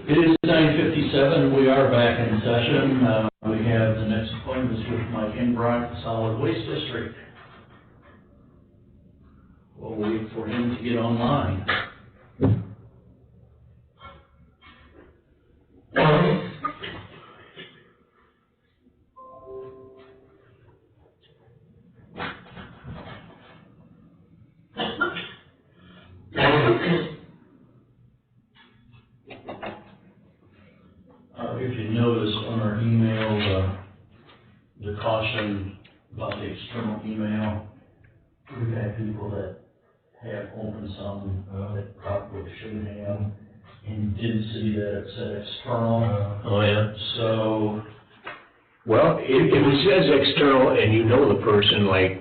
It is 9:57. We are back in session. We have the next appointment is with Mike Inbrock, Solid Waste District. We'll wait for him to get online. If you notice on our email, the caution about the external email, we've had people that have opened some that probably shouldn't have, and didn't see that it said external. Oh, yeah. So, Well, if it says external and you know the person, like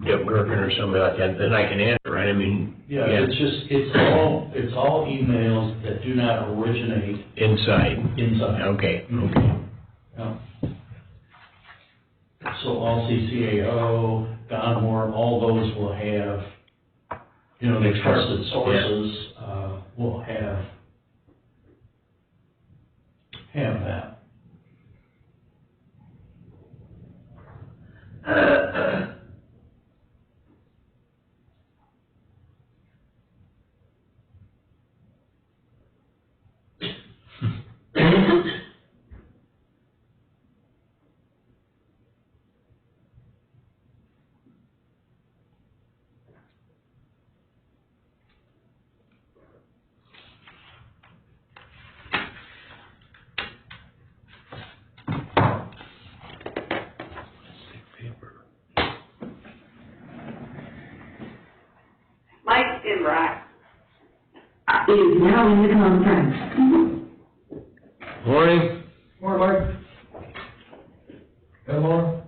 Deb Gerken or somebody like that, then I can answer, right? I mean, yeah, it's all emails that do not originate inside. inside. Okay. Yeah. So all CCAO, Donmore, all those will have, the trusted sources, will have that. Mike Inbrock is now in the conference. Morning. Morning, Mike. Hey, Laura.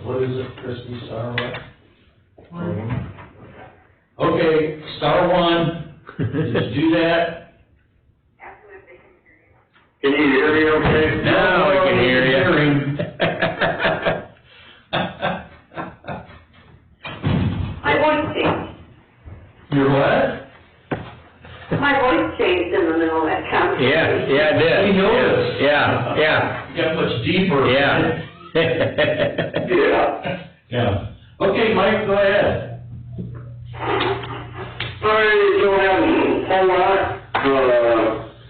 What is it, Christie, star what? Okay, star one. Just do that. Can you hear me okay? Now I can hear you. My voice changed. Your what? My voice changed in the middle of that conversation. Yeah, it did. We noticed. Yeah. Got much deeper. Yeah. Yeah. Okay, Mike, go ahead. I don't have a whole lot,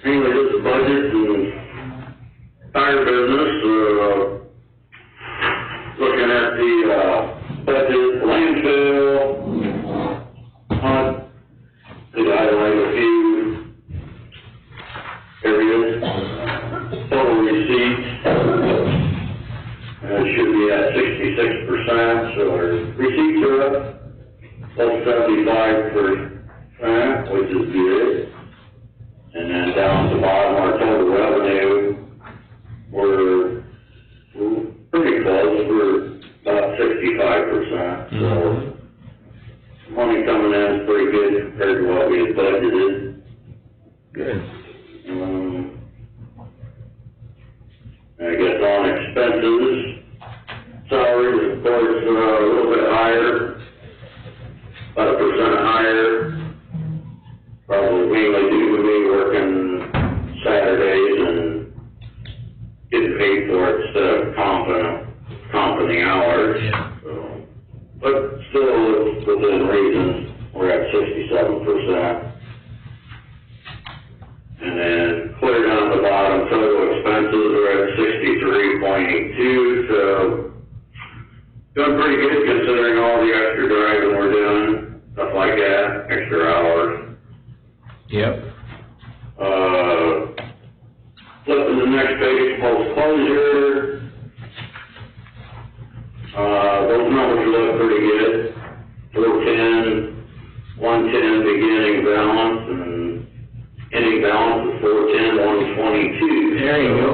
mainly just budget and tire business, looking at the budget, landfill, to highlight a few areas, total receipts, it should be at 66%, so our receipts are up, plus 75%, which is good. And then down at the bottom, our total revenue, we're pretty close, we're about 65%, so money coming in is pretty good compared to what we had budgeted. Good. I guess on expenses, salaries, of course, a little bit higher, about 1% higher, probably mainly due to me working Saturdays and getting paid for it instead of comping hours. Yeah. So, but still, it's within reason, we're at 67%. And then clear down the bottom, total expenses are at 63.82, so doing pretty good considering all the extra driving we're doing, stuff like that, extra hours. Yep. Flipping the next page, post-closure. Those numbers look pretty good. 410, 110 beginning balance, and ending balance is 410, 122. There you go.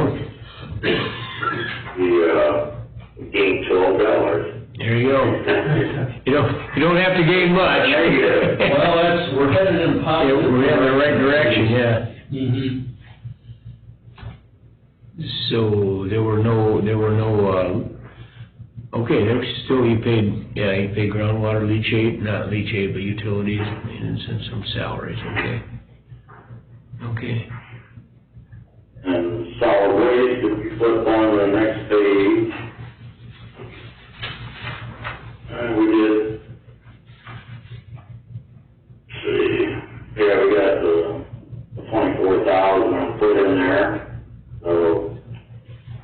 We gained $12. There you go. You don't have to gain much. Well, we're headed in positive. Yeah, we're in the right direction, yeah. Mm-hmm. So there were no, okay, there was still, you paid groundwater leachate, not leachate, but utilities, maintenance, and some salaries, okay. Okay. And solid waste, if you flip on the next page, we did, let's see, yeah, we got the 24,000 put in there, so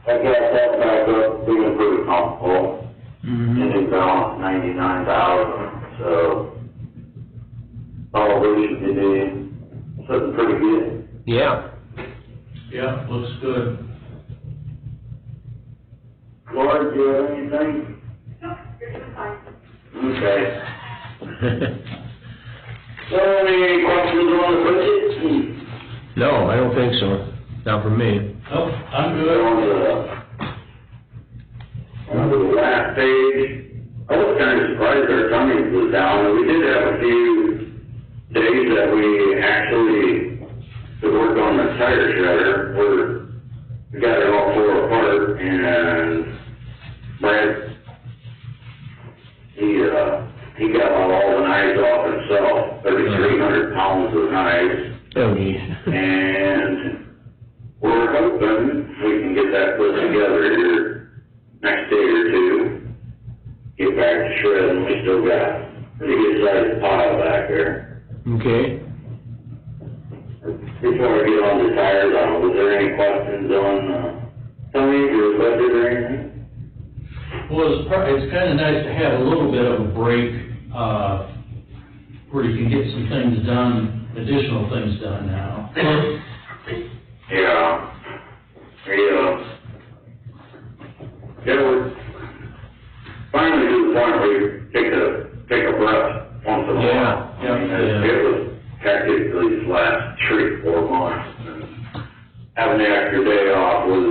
I got that back up, feeling pretty comfortable. Ending balance 99,000, so solid waste should be something pretty good. Yeah. Yeah, looks good. Laura, do you have anything? No, you're doing fine. Okay. So, any questions on the budget? No, I don't think so. Not from me. Oh, I'm good. On the last page, I was kind of surprised our tonnage was down, and we did have a few days that we actually could work on the tire shredder. We got it all tore apart, and Brad, he got all the knives off himself, 3,300 pounds of knives, Oh, geez. and we're hoping we can get that put together here next day or two, get back to shredding. We still got a pretty good sized pile back there. Okay. Before I get on the tires, was there any questions on, tonnage or budget or anything? Well, it's kind of nice to have a little bit of a break, where you can get some things done, additional things done now. Yeah. Yeah, we're finally to the point where you take a breath once in a while. Yeah, I mean, it was hectic these last 3-4 months. And having the extra day off was,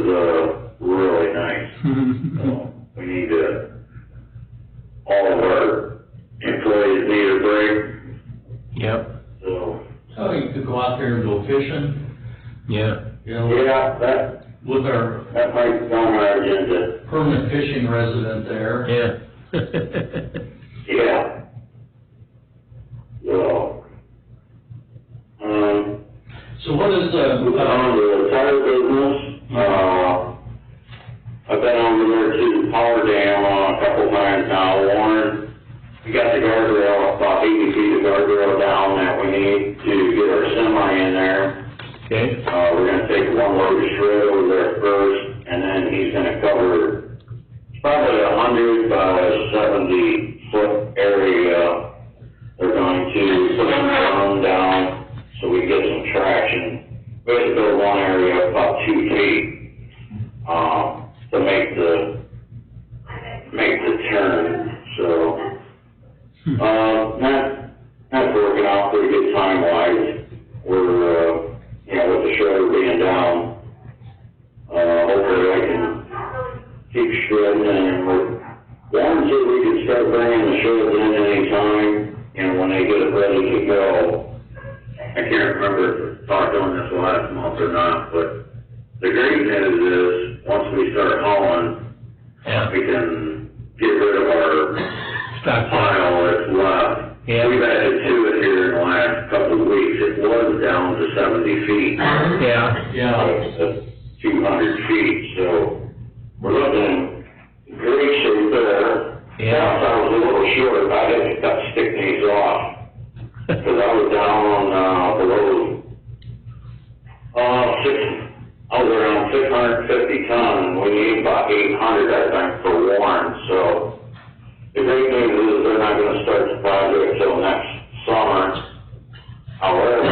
really nice. So we need all of our employees need a break, Yep. so. So you could go out there and go fishing, Yeah. you know, Yeah, with our that might be on our agenda. permanent fishing resident there. Yeah. Yeah. So what is Moving on to the tire business, I've been over there to the power dam a couple times now. Warren, we got the guardrail, about 80 feet of guardrail down that we need to get our semi in there. Okay. We're gonna take one load of shred over there first, and then he's gonna cover probably 100 by 70 foot area. They're going to put some stone down so we get some traction. We had to build one area about 2 feet, to make the turn, so, that's working out pretty good time-wise. We're, with the shredder being down, hopefully I can keep shredding, and Warren said we could start bringing the shreds in anytime, when they get it ready to go. I can't remember if I talked on this last month or not, but the great news is, once we start hauling, Yeah. we can get rid of our Stockpile. pile that's left. Yeah. We've added to it here in the last couple of weeks. It was down to 70 feet. Yeah. Yeah, 200 feet, so we're looking in great shape there. Yeah. I was a little short, I had to cut stick knees off, because I was down below, I was around 650 tons, and we need about 800, I think, for Warren, so the great news is they're not gonna start the project till next summer. However,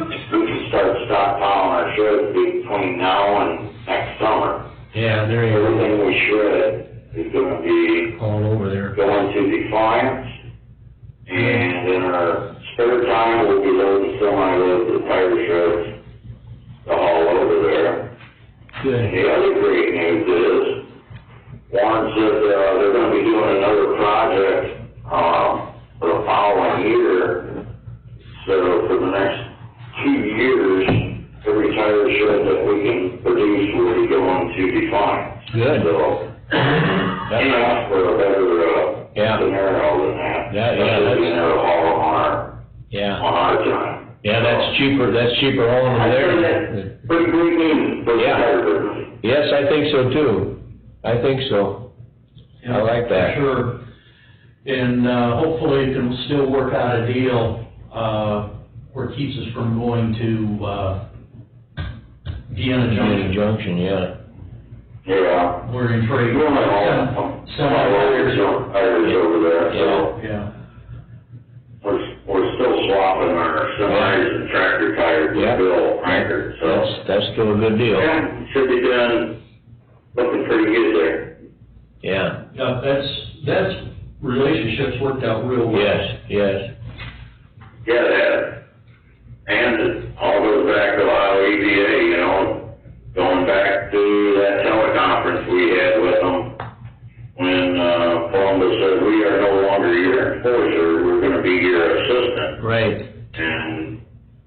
we can start stockpiling our shreds between now and next summer. Yeah, there you go. Everything we shred is gonna be All over there. going to Defiance, and in our spare time, we'll be loading semi-loads of tire shreds to haul over there. And Good. the other great news is, Warren said, they're gonna be doing another project, for the following year. So for the next 2 years, every tire shed that we can produce will be going to Defiance. Good. So, can't ask for a better, Yeah. scenario than that. Yeah, Especially being able to haul on Yeah. our time. Yeah, that's cheaper hauling them I think there. that's pretty green for the Yeah. tire business. Yes, I think so too. I think so. I like that. Sure. And, hopefully it can still work out a deal, where it keeps us from going to, Deanna Union Junction. Junction, yeah. Yeah. We're in trade. We're on Semi-tires. Tires over there, so Yeah. we're still swapping our semis and tractor tires Yeah. with Bill Rankard, so. That's still a good deal. Yeah, should be done, looking pretty good there. Yeah. Yeah, that's relationships worked out real well. Yes. Yeah, that, and it all goes back to Ohio EPA, you know, going back to that teleconference we had with them when, Columbus said, we are no longer your enforcer, we're gonna be your assistant. Right. And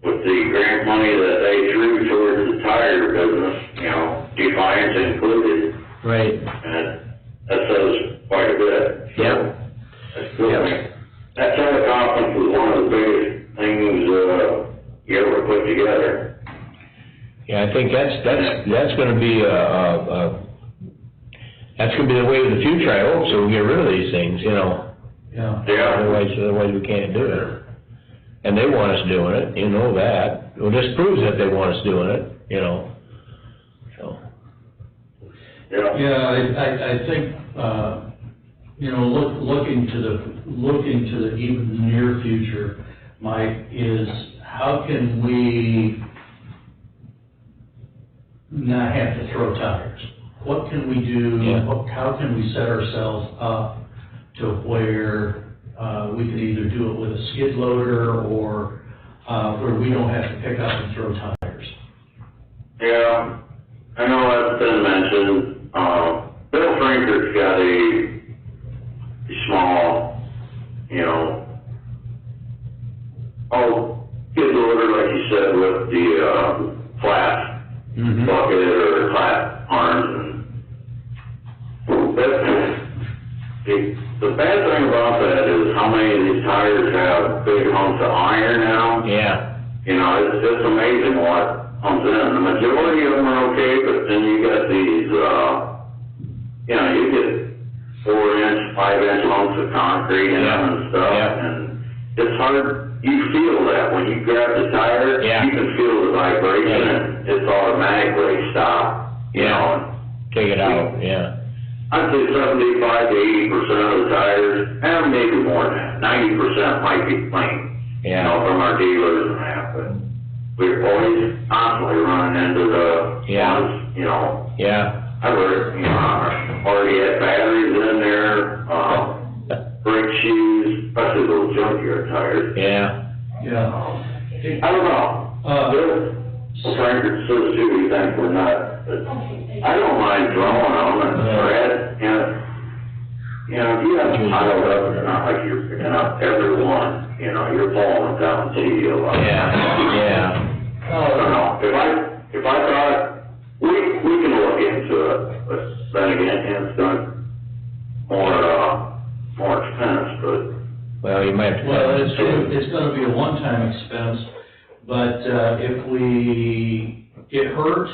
with the grant money that they threw towards the tire business, you know, Defiance included, Right. and that says quite a bit. So, Yep. that's good. Yep. That teleconference was one of the biggest things, you ever put together. Yeah, I think that's gonna be that's gonna be the way of the future, I hope, so we get rid of these things, you know. Yeah. Yeah, Otherwise we can't do it. And they want us doing it, you know that. Well, this proves that they want us doing it, you know. So, yeah. Yeah, I think, you know, looking to the even near future, Mike, is how can we not have to throw tires? What can we do? Yeah. How can we set ourselves up to where, we can either do it with a skid loader or, where we don't have to pick up and throw tires? Yeah, I know that's been mentioned. Bill Frankfurt's got a small, you know, skid loader, like you said, with the, flat mhm. bucket or flat arms, and the bad thing about that is how many of these tires have big hunks of iron now. Yeah, You know, it's amazing what comes in. The majority of them are okay, but then you get these, you know, you get 4-inch, 5-inch hunks of concrete in them and stuff, Yeah. and it's hard. You feel that when you grab the tire, Yeah. you can feel the vibration, Yeah. and it's automatically stopped. You Yeah. know, take it out, yeah. I'd say 75 to 80% of the tires, and maybe more than that, 90% might be clean. You Yeah, know, from our dealers and that, but we're always constantly running into the Yeah. ones, you know, yeah. I've heard, you know, already had batteries in there, brake shoes, especially those junkyard tires. Yeah, Yeah. I don't know. Bill Frankfurt says too, he thinks we're not, but I don't mind throwing them and Brad, you know, if you have a pile up, it's not like you're picking up every one, you know, you're pulling them down to you a lot. yeah. I don't know, if I thought, we can look into it, but then again, it's done more expense, but. Well, you might have to. Well, it's gonna be a one-time expense, but, if we get hurt,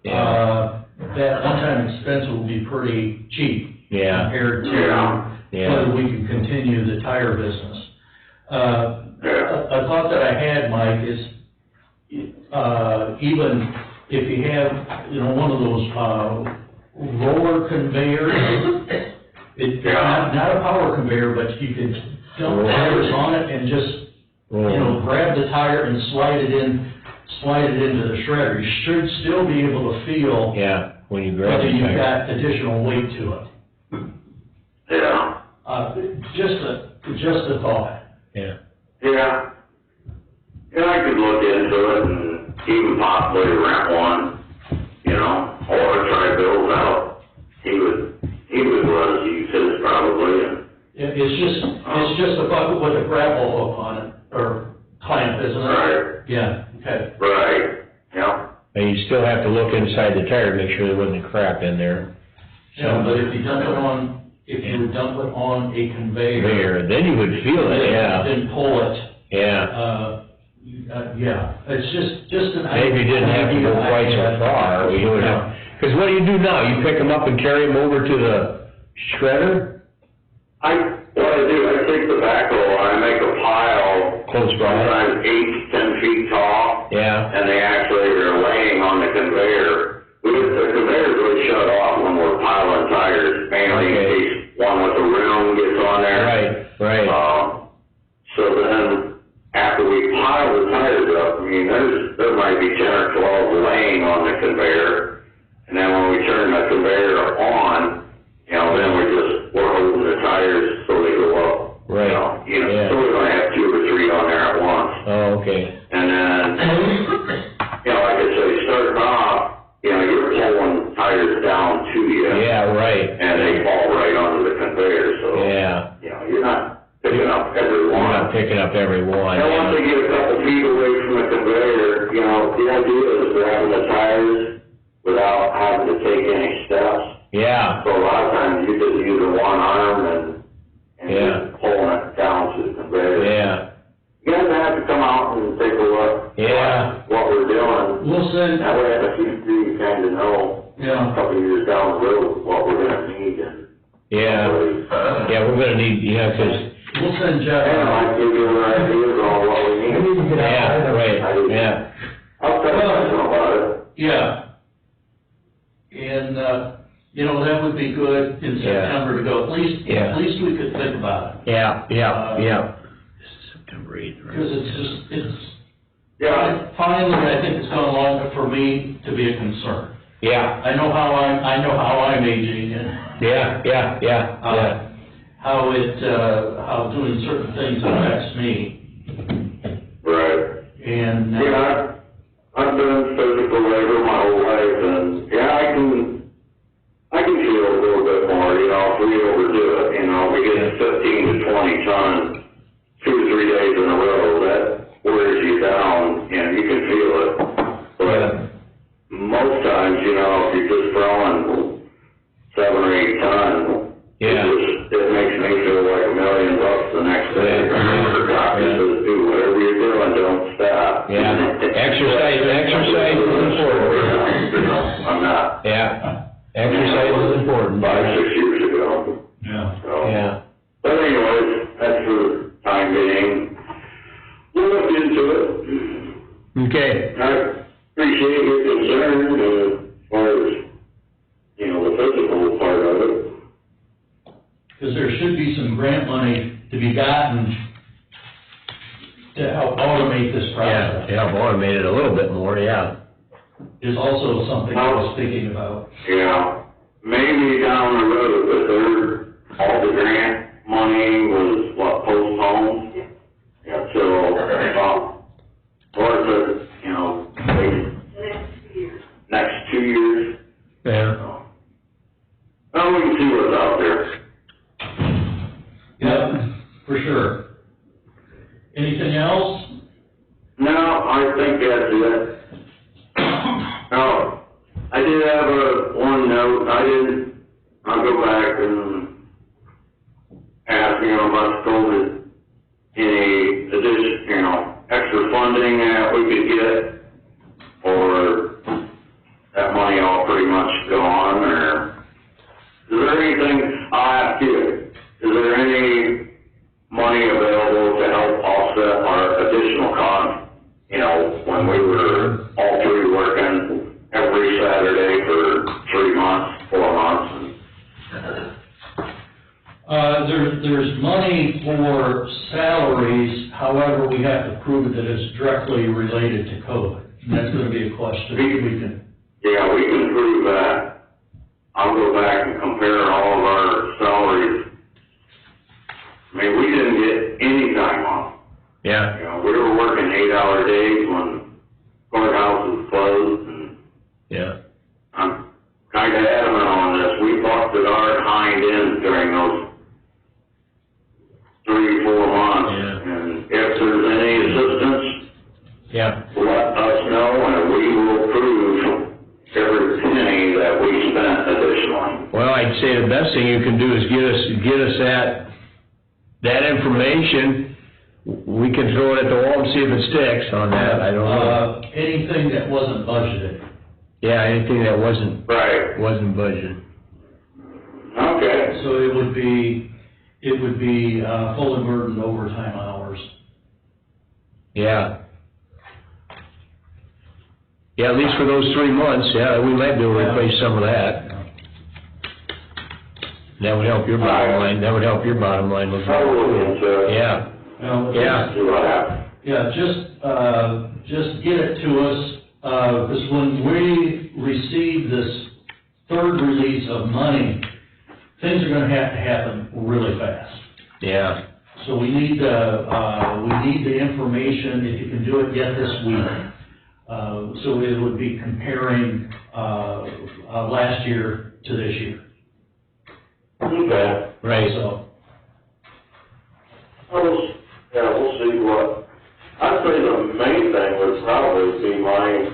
that one-time expense will be pretty cheap Yeah, compared to yeah. whether we can continue the tire business. A thought that I had, Mike, is, even if you have, you know, one of those, roller conveyors, it's not a power conveyor, but you could dump tires on it and just, you know, grab the tire and slide it into the shredder. You should still be able to feel Yeah, when you grab whether the you've tire. got additional weight to it. Yeah. Just a thought. Yeah, Yeah. Yeah, I could look into it and even possibly rent one, you know, or try Bill's out. He would let us use his probably, and. It's just a bucket with a grapple hook on it, or clamp, isn't it? Right. Yeah, okay. Right, yeah. but you still have to look inside the tire, to make sure there wasn't crap in there. Yeah, but if you would dump it on a conveyor. There, then you would feel it, yeah, Then pull it, yeah, Yeah, it's just an. Maybe you didn't have to go quite so far, you would have, because what do you do now? You pick them up and carry them over to the shredder? What I do, I take the backhoe, I make a pile, Close by? sometimes 8 to 10 feet tall, Yeah, and they actually are laying on the conveyor. The conveyor's really shut off when we're piling tires, mainly in Okay. case one with a rim gets on there. right. So then, after we pile the tires up, I mean, there might be 10 or 12 laying on the conveyor, and then when we turn the conveyor on, then we're holding the tires so they go up. Right, yeah. So we don't have 2 or 3 on there at once. Oh, okay. And then, like I say, starting off, you're pulling tires down to you. Yeah, right. And they fall right onto the conveyor, so. Yeah. You're not picking up every You're one. not picking up every one. And once they get a couple feet away from the conveyor, the idea is grabbing the tires without having to take any steps. Yeah, So a lot of times you just use one arm and Yeah. just pulling it down to the conveyor. yeah, You guys have to come out and take a look. Yeah. What we're doing. We'll send, That way in the future you kind of know, a couple of years down the road, what we're gonna need and. yeah. Yeah, we're gonna need, 'cause, we'll send Jeff. And I might give you an idea on what we need. yeah, right, yeah. I'll tell you about it. Yeah. And, that would be good in Yeah. September to go, at Yeah. least we could think about it. Yeah. This is September 8th, Because it's, Yeah, finally, I think it's gone long for me to be a concern. Yeah, I know how I'm aging and, yeah. how doing certain things affects me. right. And, I've done physical labor my whole life, and I can feel a little bit more, if we overdo it, we get 15 to 20 tons, 2 or 3 days in a row, that wears you down, and you can feel it. But most times, if you're just throwing 7 or 8 tons, it makes me feel like $1 million the next day. The doctor says, do whatever you're doing, don't stop. Yeah. Exercise is important. I'm not. Yeah, exercise is important. 5, 6 years ago. yeah. So. Yeah, But anyways, that's for the time being. We'll look into it. okay, I appreciate your concern as far as, the physical part of it. Because there should be some grant money to be gotten to help automate this yeah, process. help automate it a little bit more, yeah. Is also something I was thinking about. Yeah, maybe down the road, but all the grant money was, postponed? Yeah, till about, next 2 years. Yeah. Well, we can see what's out there. Yeah, for sure. Anything else? No, I think that's it. Oh, I did have one note. I'll go back and ask, about COVID, any addition, extra funding that we could get, or that money all pretty much gone, or is there anything, I'll ask you, is there any money available to help offset our additional costs, when we were all three working every Saturday for 3 months, 4 months? There's money for salaries, however, we have to prove that it's directly related to COVID. And that's gonna be a question we can. Yeah, we can prove that. I'll go back and compare all of our salaries. I mean, we didn't get any time off. Yeah, We were working 8-hour days when courthouse was closed, and yeah, I'm kind of adamant on this. We busted our hind end during those 3-4 months. Yeah. And if there's any assistance, yeah, let us know, and we will prove every penny that we spent additionally. well, I'd say the best thing you can do is get us that information, we can throw it at the wall and see if it sticks on that, I don't know. Anything that wasn't budgeted. Yeah, anything that wasn't Right, budgeted. okay. So it would be fully burdened overtime hours. Yeah. Yeah, at least for those 3 months, yeah, we might be able to replace some of that. That would help your bottom line, with I'll look into it. Yeah, Now, yeah, See what happens. Yeah, just get it to us, because when we receive this third release of money, things are gonna have to happen really fast. yeah, So we need the information, if you can do it yet this week. So it would be comparing, last year to this year. Okay. right. So, We'll see what, I'd say the main thing would probably be my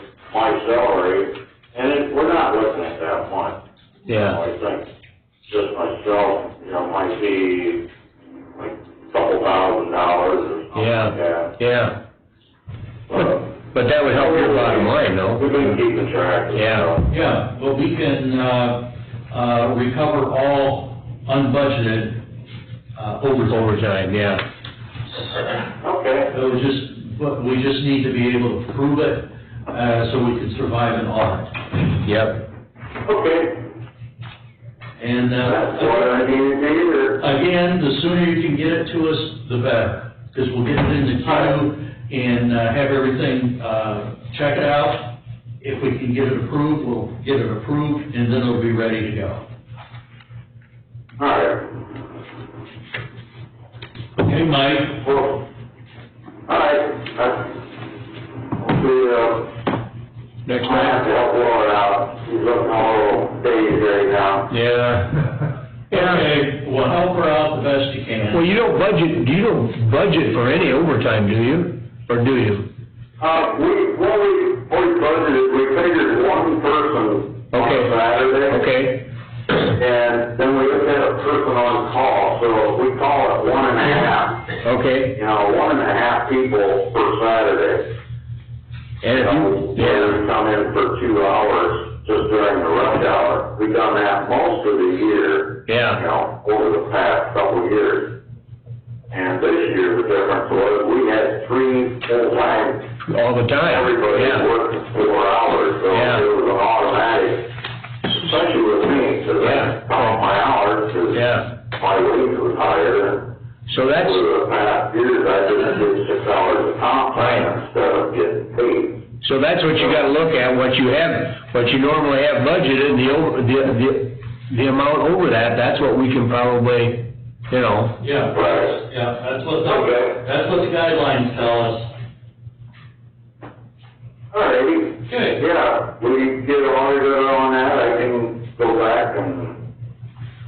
salary, and we're not looking at that much. Yeah, I think just myself, might be like a couple $1,000 or something like that. yeah. But But that would help your bottom line, though. we've been keeping track of Yeah. stuff. yeah, but we can, recover all unbudgeted, Overtime, yeah. Okay. But we just need to be able to prove it, so we can survive an audit. Yep, Okay. And, That's what I needed to hear. again, the sooner you can get it to us, the better, because we'll get it in the queue and, have everything, check it out. If we can get it approved, we'll get it approved, and then it'll be ready to go. All right. Okay, Mike? Well, all right. next I have time. to help Laura out. She's looking a little dazed right now. Yeah. Okay, well, help her out the best you can. Well, you don't budget for any overtime, do you? Or do you? We budgeted, we figured one person Okay. on Saturday. Okay, And then we just had a person on call, so we call it 1.5. okay. 1.5 people per Saturday. And if you, They come in for 2 hours just during the rush hour. We've done that most of the year. Yeah. Over the past couple of years. And this year, the difference was we had 3 full-time. all the time. Everybody Yeah, worked 4 hours, so Yeah. it was an automatic, especially with me, because Yeah. I count my hours, because yeah. my wage was higher. So that's, Over the past years, I just did 6 hours of comp time instead of getting paid. so that's what you gotta look at, what you normally have budgeted, the amount over that, that's what we can probably, Yeah, Right. yeah, that's what Okay. the guidelines tell us. Alrighty. Okay. Yeah, we get audited on that, I can go back and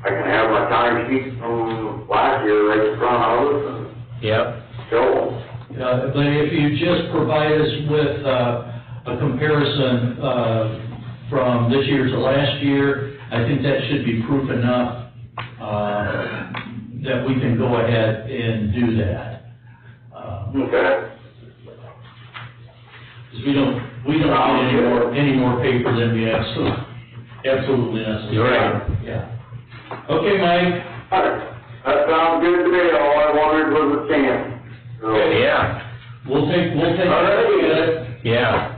I can have my time sheet from last year right in front of us and yep, show But if you just provide us with, a comparison, from this year to last year, I think that should be proof enough, that we can go ahead and do that. them. Okay. Because we don't need any more paper than we absolutely necessary. You're right. Yeah. Okay, Mike? Alright, that sounds good to me, all I wanted was a chance. So, yeah, We'll take a look at it. yeah.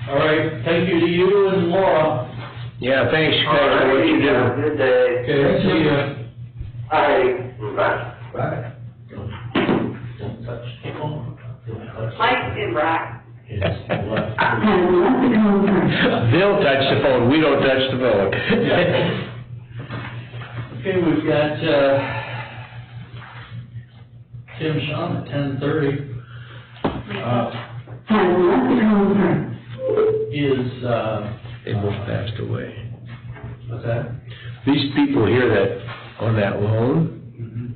All right, thank you to you and Laura. Yeah, thanks, guys, for what you Have a do. good day. Okay, see ya. Hi. Bye. Bye. Don't touch the phone. Don't touch the Mike's in Brack. It's left. Has left the conference. They'll touch the phone, we don't touch the phone. Okay, we've got, Tim Shawn at 10:30. Has left the conference. Is, They both passed away. what's that? These people here that, on that loan,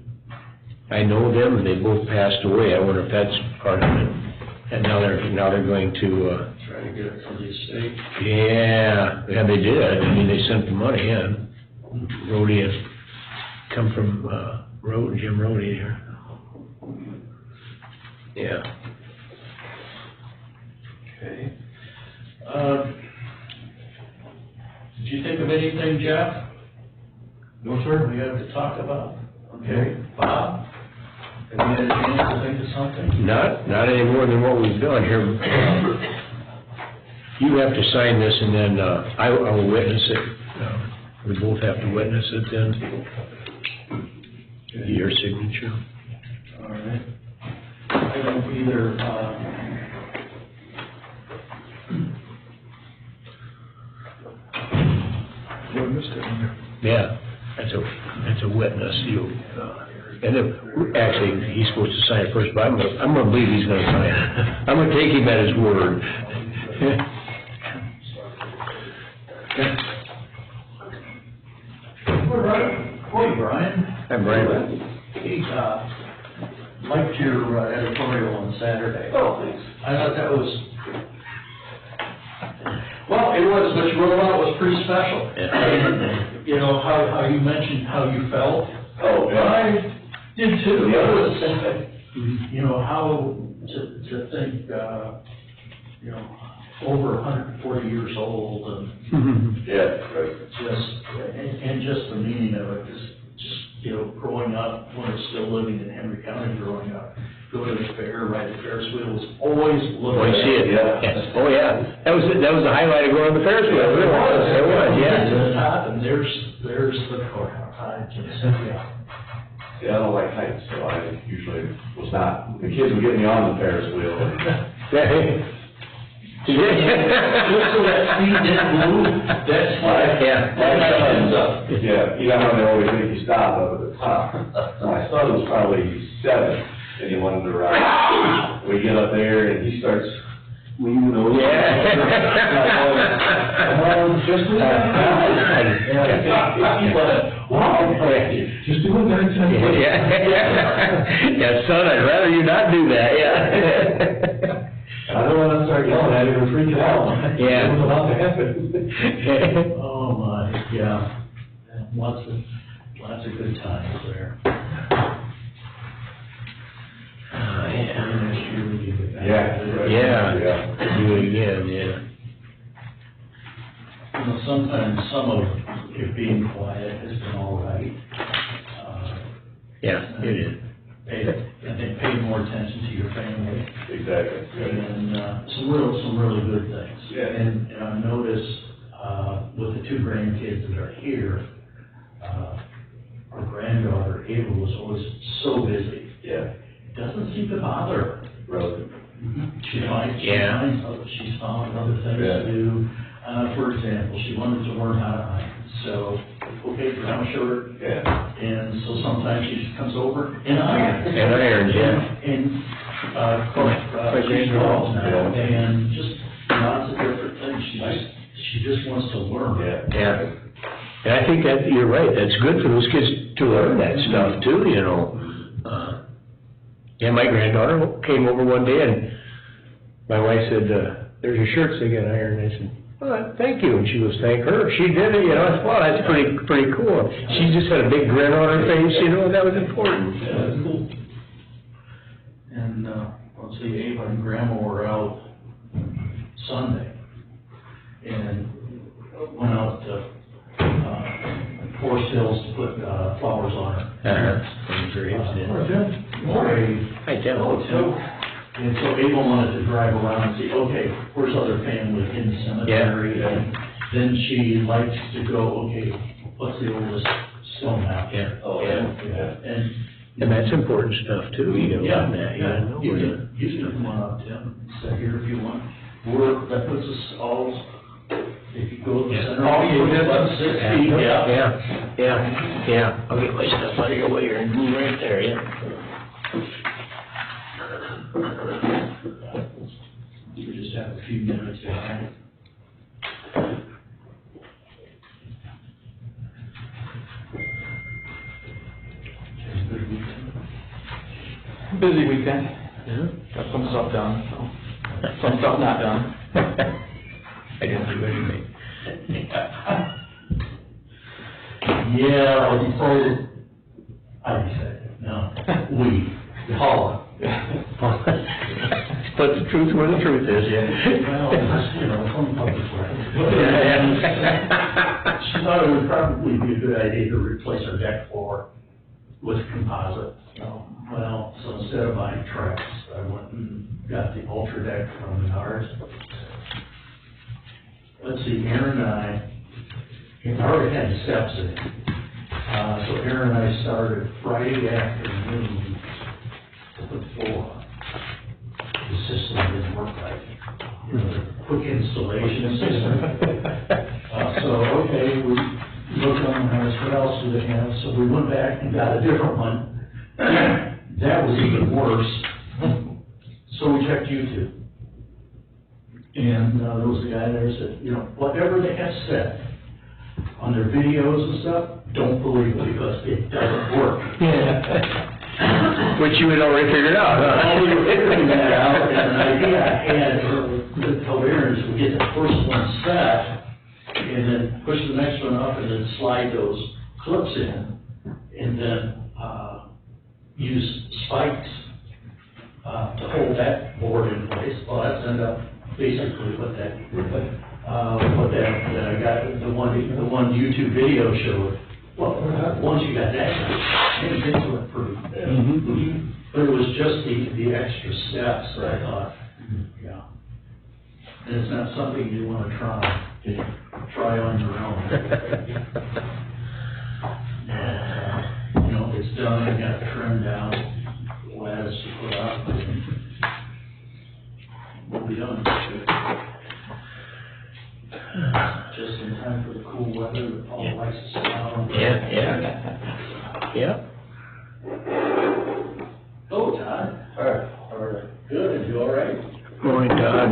I know them, and they both passed away, I wonder if that's part of it. And now they're going to, Try to get it from the estate. yeah, they did, I mean, they sent the money in. Rhodey had come from, Jim Rhodey here. Yeah. Okay. Did you think of anything, Jeff? No, sir. We have to talk about? Okay. Bob? Have you had a chance to think of something? Not any more than what we've done here. You have to sign this and then, I will witness it. We both have to witness it then. Your signature. All right. I don't either, Yeah, that's a witness, and then, actually, he's supposed to sign it first, but I'm gonna believe he's gonna sign it. I'm gonna take him at his word. Hey, Brian. I'm Brian. He, liked your editorial on Saturday. Oh, thanks. I thought that was, well, it was, what you wrote about was pretty special. And, you know, how you mentioned how you felt. Oh, yeah. I did too. Yeah. I was thinking, you know, how to think, you know, over 140 years old and Yeah, right. just the meaning of it, just, you know, growing up, when I was still living in Henry County growing up, go to the fair, ride the Ferris wheel, was always looking Oh, you see it? Yeah. Yes. Oh, yeah. That was the highlight of going on the Ferris wheel. It was, Yeah, to the yeah. top, and there's the courthouse, I just, yeah. Yeah, I don't like heights, so I usually was not. The kids would get me on the Ferris wheel. Just so that feet didn't move, that's why, Yeah. that ends up. Yeah, you know how they always make you stop up at the top. My son was probably 7, and he wanted to ride. We get up there, and he starts leaning over. Come on, just do that. Wow, just do it that time. Yeah, son, I'd rather you not do that, yeah. I don't want to start yelling at him or freaking out. Yeah. What's about to happen? Oh, my, yeah, lots of good times there. Next year we get back. Yeah, do it again, yeah. You know, sometimes some of it being quiet has been all right. Yeah, it is. I think pay more attention to your family Exactly. and, some really good things. Yeah. And I notice, with the 2 grandkids that are here, our granddaughter Ava was always so busy. Yeah. It doesn't seem to bother her. Really. She finds she's found other things Yeah. to do. For example, she wanted to learn how to iron. So, okay, Grandma showed her, Yeah. and so sometimes she just comes over and irons. And irons, yeah. And, of course, she's 12 now, and just lots of different things. She just wants to learn. Yeah. And I think that, you're right, that's good for those kids to learn that stuff too, you know. Yeah, my granddaughter came over one day and my wife said, there's your shirts they got ironed. I said, well, thank you. And she was thank her. She did it, you know. I thought, wow, that's pretty cool. She just had a big grin on her face, you know, and that was important. Yeah, that's cool. And, let's see, Ava and Grandma were out Sunday and went out to, Forest Hills to put, flowers on her. Hi, Tim. And so Ava wanted to drive around and see, okay, where's other family in the cemetery? Yeah. And then she likes to go, okay, what's the oldest stone out there? Yeah. And that's important stuff too, you know. you can come on up, Tim, sit here if you want. That puts us all, if you go to the center, about 6 feet, Yeah. I'll get my stuff out of your way here and move right there, yeah. We just have a few minutes behind. Good weekend. Busy weekend. Yeah. Got some stuff done, so some stuff not done. I didn't do anything. Yeah, I decided, no, we, Paula. put the truth where the truth is, yeah. Well, you know, from public records. Yeah. She thought it would probably be a good idea to replace our deck floor with composite. Well, so instead of buying Trex, I went and got the Ultra Deck from Menards. Let's see, Aaron and I already had steps in it. So Aaron and I started Friday afternoon to put the floor on. The system didn't work right. You know, the quick installation system. So, okay, we looked on the house, what else do they have? So we went back and got a different one. That was even worse. So we checked YouTube. And there was a guy there who said, you know, whatever they have said on their videos and stuff, don't believe it because it doesn't work. Which you had already figured out, huh? Well, we were figuring that out, and an idea I had with Aaron is we get the first one set, and then push the next one up, and then slide those clips in, and then use spikes to hold that board in place. Well, that's ended up basically what that I got, the one YouTube video showed. Well, once you got that, things went pretty good. But it was just the extra steps that I thought, yeah. And it's not something you want to try on your own. You know, it's done, I got trimmed down, lattice to put up, and we'll be done. Just in time for the cool weather, that Paul likes to sit down. Yeah. Oh, Todd. All right, all right. Good, you all right? Morning, Todd.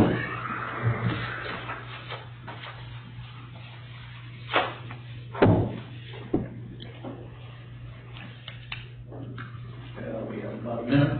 Yeah, we have about a minute.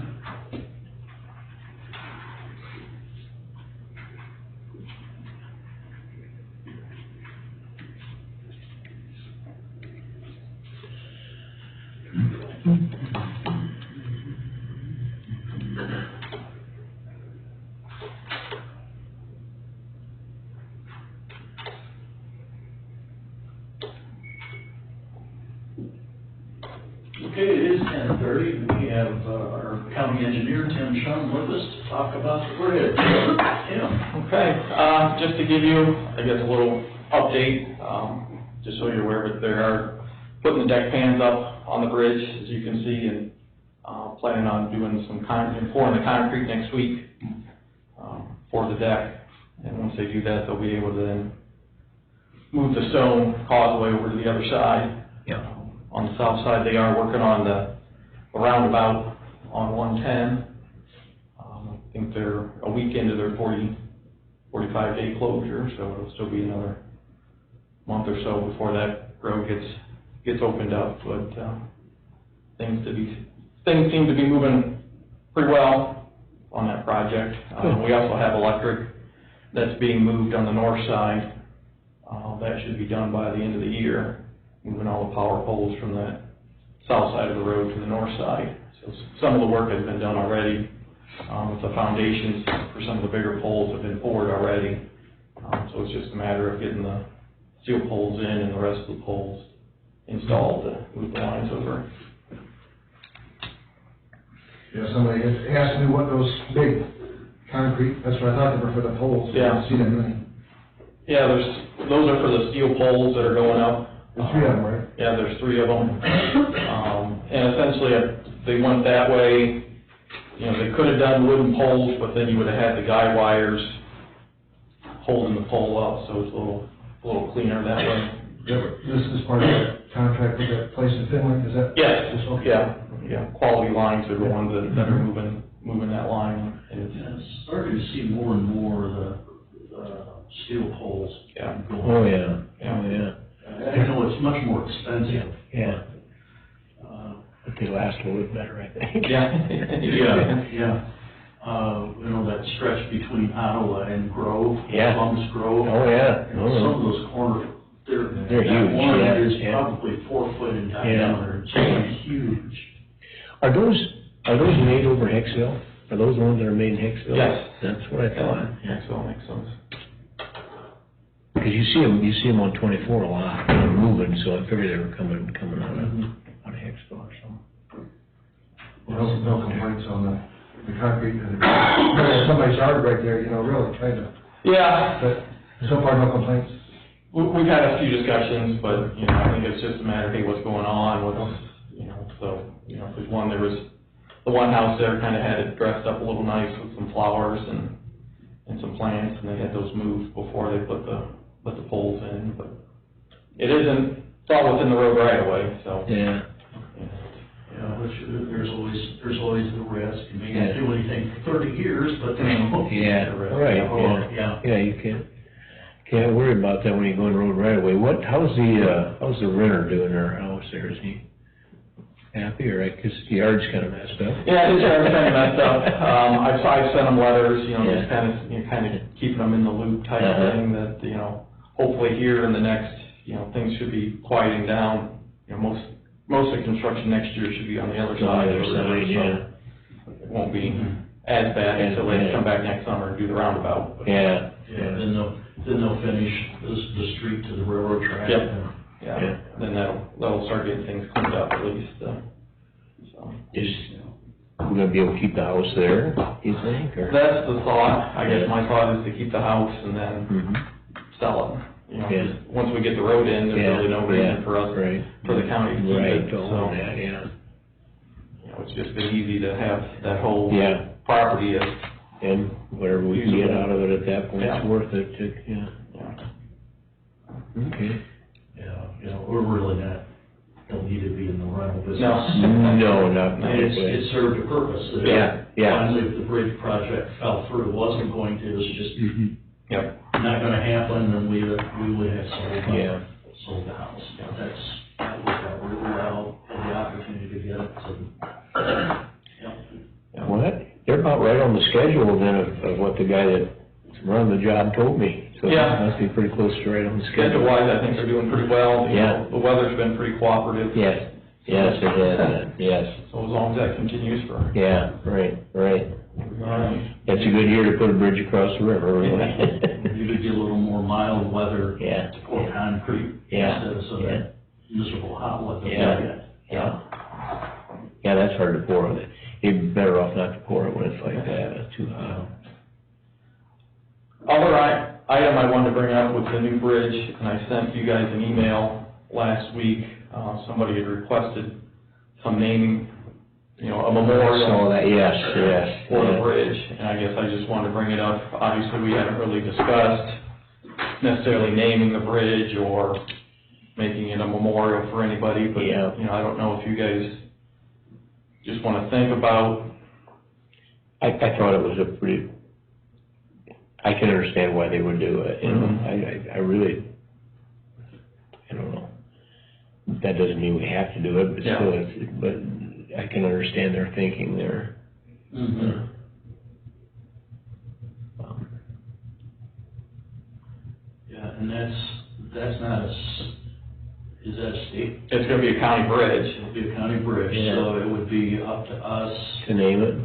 Okay, it is 10:30, we have our county engineer, Tim Shum, with us to talk about the bridge. Tim? Okay, just to give you, I guess, a little update, just so you're aware, but they are putting the deck pans up on the bridge, as you can see, and planning on doing some pouring the concrete next week for the deck. And once they do that, they'll be able to then move the stone causeway over to the other side. Yeah. On the south side, they are working on the roundabout on 110. I think they're a week into their 45-day closure, so it'll still be another month or so before that road gets opened up. But things seem to be moving pretty well on that project. We also have electric that's being moved on the north side. That should be done by the end of the year, moving all the power poles from that south side of the road to the north side. So some of the work has been done already. With the foundations for some of the bigger poles have been poured already. So it's just a matter of getting the steel poles in and the rest of the poles installed to move the lines over. Yeah, somebody asked me what those big concrete, that's what I thought they were for the poles. Yeah. I didn't see them really. Yeah, those are for the steel poles that are going up. There's three of them, right? Yeah, there's three of them. And essentially, they went that way. You know, they could have done wooden poles, but then you would have had the guy wires holding the pole up, so it's a little cleaner that way. This is part of the contract with that place in Finland, is that? Yes, Okay. yeah. Quality lines are the ones that are moving that line. And it's, Yeah, it's starting to see more and more of the steel poles. yeah. going. Oh, yeah. Oh, yeah. I know it's much more expensive. Yeah. But they last a little bit better, I think. Yeah. Yeah. You know, that stretch between Ottawa and Grove. Yeah. Columbus Grove. Oh, yeah. You know, some of those corners, They're that huge, one yeah, is yeah. probably 4 foot in diameter. It's huge. Are those made over Hicksville? Are those the ones that are made in Hicksville? Yes. That's what I thought, Yeah, so it makes sense. Because you see them on 24 a lot, they're moving, so I figured they were coming out of Hicksville or something. No complaints on the concrete, somebody's yard right there, you know, really, kind of, Yeah, but so far, no complaints. we've had a few discussions, but, you know, I think it's just a matter of, hey, what's going on with, you know, so, you know, there's one, there was, the one house there kind of had it dressed up a little nice with some flowers and some plants, and they had those moved before they put the poles in, but it isn't, it's all within the road right away, so. Yeah. Yeah, which, there's always the risk, you may not do anything for 30 years, but there's always Yeah, the risk. right, Yeah. Yeah, you can't worry about that when you go in the road right away. How's the renter doing their house there? Is he happy, or, cause the yard's kinda messed up? Yeah, his yard's kind of messed up. I've sent him letters, you know, Yeah. just kind of keeping them in the loop type Uh-huh. thing, that, you know, hopefully here in the next, you know, things should be quieting down. You know, most of the construction next year should be on the other side of the river, so it won't be as bad until they come back next summer and do the roundabout. But- Yeah. Yeah, then they'll finish the street to the railroad track. Yep. and- Yeah, then that'll start getting things cleaned up at least, so. We're gonna be able to keep the house there, you think, or? That's the thought. I guess my thought is to keep the house and then Mhm. sell it. You know, Yeah. 'cause once we get the road in, there's really no reason for us, Right. for the county to keep Right, it, don't so. want that, yeah. You know, it's just been easy to have that whole Yeah. property as, And whatever we can get Usable. out of it at that point, it's Yeah. worth it to, yeah. yeah. Okay. Yeah, you know, we're really don't need to be in the rental business. No, not And it really. served a purpose. Yeah, yeah. Finally, if the bridge project fell through, it wasn't going to, it was just Mhm. Yep. not gonna happen, and we would have Yeah. sold the house. That worked out really well, had the opportunity to get it, so. Yeah. What? They're about right on the schedule then of what the guy that's running the job told me. So Yeah. it must be pretty close to right on the schedule. Schedule-wise, I think they're doing pretty well. You Yeah. know, the weather's been pretty cooperative. Yes, yes, it has, yes. So as long as that continues for, Yeah, right. all right. It's a good year to put a bridge across the river, really. You could get a little more mild weather Yeah. to pour concrete Yeah. instead of some of that miserable hot weather. we Yeah. get. Yeah. Yeah, that's hard to pour. You're better off not to pour it when it's like that, it's too hot. Other item I wanted to bring up was the new bridge, and I sent you guys an email last week. Somebody had requested some naming, you know, a I memorial. saw that, yes. For the yeah. bridge, and I guess I just wanted to bring it up. Obviously, we haven't really discussed necessarily naming the bridge or making it a memorial for anybody, but, you Yeah. know, I don't know if you guys just want to think about. I thought it was a pretty, I can understand why they would do it, you know, I really, I don't know. That doesn't mean we have to do it, but Yeah. still, but I can understand their thinking there. Mhm. Yeah, and that's not is that a state? It's going to be a county bridge. It'll be a county bridge, Yeah. so it would be up to us. To name it?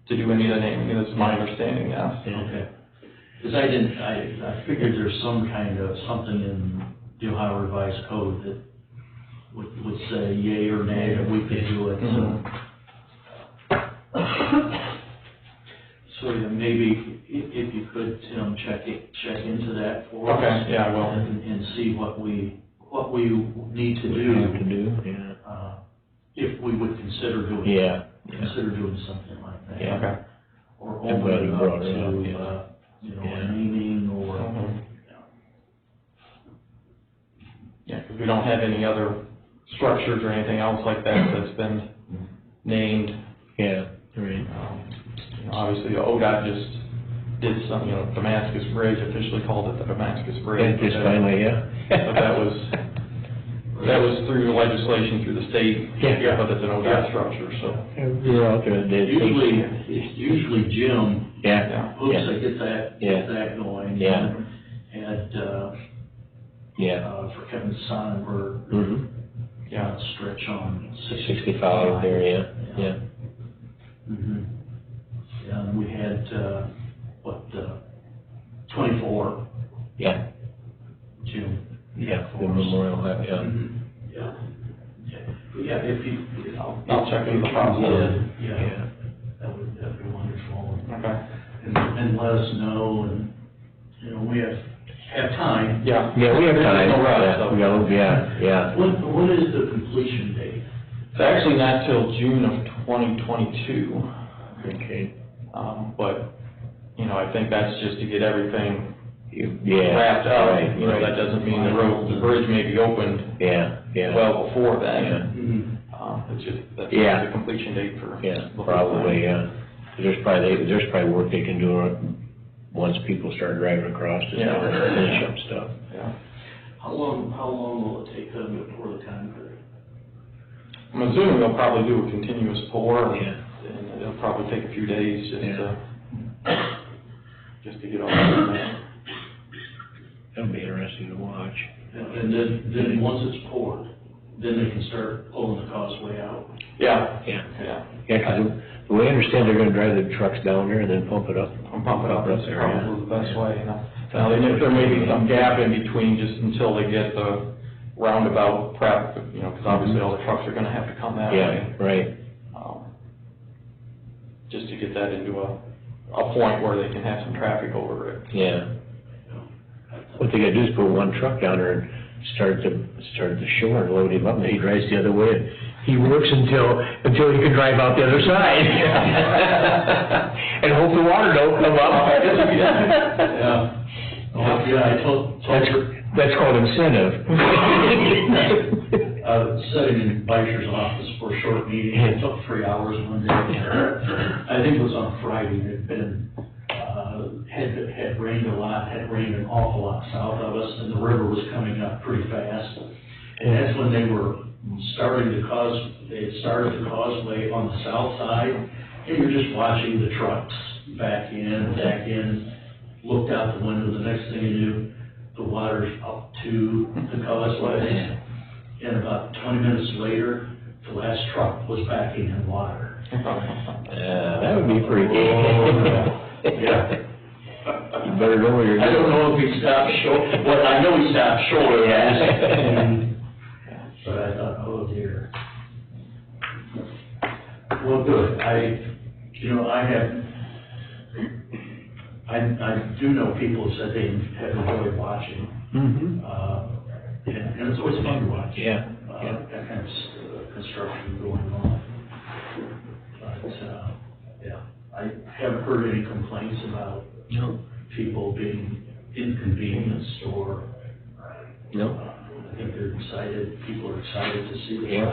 To do any of the naming, that's my understanding, yes. Okay. Because I figured there's some kind of, something in the Ohio Revised Code that would say yea or nay that we could do it, so. So yeah, maybe if you could, Tim, check into that for us. Okay, yeah, I will. And see what we need to What we have to do, do, yeah. if we would consider doing. Yeah. Consider doing something like that. Yeah. Okay. Or I'm glad open you it up brought it to, up, yeah. you know, Yeah. a naming or. Mhm. Yeah, because we don't have any other structures or anything else like that that's been named. Yeah, right. You know, obviously, ODOT just did some, you know, Damascus Bridge, officially called it the Damascus Yeah, Bridge. just finally, yeah. But that was through legislation through the state. Yeah. But it's an ODOT structure, so. We were out there, It's usually Jim Yeah, hooks yeah, that get that going. Yeah. And, yeah. for Kevin Sonnenberg, Mm-hmm. Yeah. stretch on 65 there, yeah, yeah. Mhm. 24, Yeah, June. yeah, the memorial, yeah. Mhm. Yeah. Yeah, if you, I'll check into the process. yeah, that'd be wonderful. Okay. And let us know, and, you know, we have time. Yeah. Yeah, we have time, No rush, yeah, so. we got, yeah. What is the completion date? It's actually not till June of 2022, Okay. but, you know, I think that's just to get everything Yeah. wrapped up. Right, You know, that doesn't mean the bridge may be opened Yeah, yeah. well before Yeah. then. Mhm. It's just, that's Yeah. the completion date for. Yeah, the whole probably, thing. yeah. There's probably work they can do once people start driving across to Yeah. finish up stuff. Yeah. How long will it take them to pour the concrete? I'm assuming they'll probably do a continuous pour. Yeah. And it'll probably take a few days Yeah. just to get all that done. That'll be interesting to watch. And then once it's poured, then they can start pulling the causeway out? Yeah, Yeah. yeah. Yeah, 'cause the way I understand, they're gonna drive the trucks down there and then pump it up. I'm pumping up, that's there, yeah. probably the best way, you know. Now, there may be some gap in between just until they get the roundabout prep, you know, because obviously all the trucks are gonna have to come that Yeah, way. right. Just to get that into a point where they can have some traffic over it. Yeah. What they gotta do is put one truck down there and start at the shore and load him up, and he drives the other way, and he works until he can drive out the other side. And hope the water don't come up. Yeah. Oh, yeah, I told her, That's called incentive. I was sitting in Beischer's office for a short meeting, it took 3 hours one day. I think it was on Friday, it had been, had rained a lot, had rained an awful lot south of us, and the river was coming up pretty fast. And that's when they were they had started the causeway on the south side, and you're just watching the trucks back in, looked out the window, the next thing you knew, the water's up to the causeway. And about 20 minutes later, the last truck was backing in water. That would be pretty good. Yeah. You better know where you're I don't going. know if he stopped short, well, I know he stopped short, and, but I thought, oh dear. Well, good, I do know people who said they have enjoyed watching, Mm-hmm. and it's always fun to watch. Yeah, That kind of construction going on. But, yeah, I haven't heard any complaints about No, people being inconvenienced or, no. I think they're excited, people are excited to see the Yeah.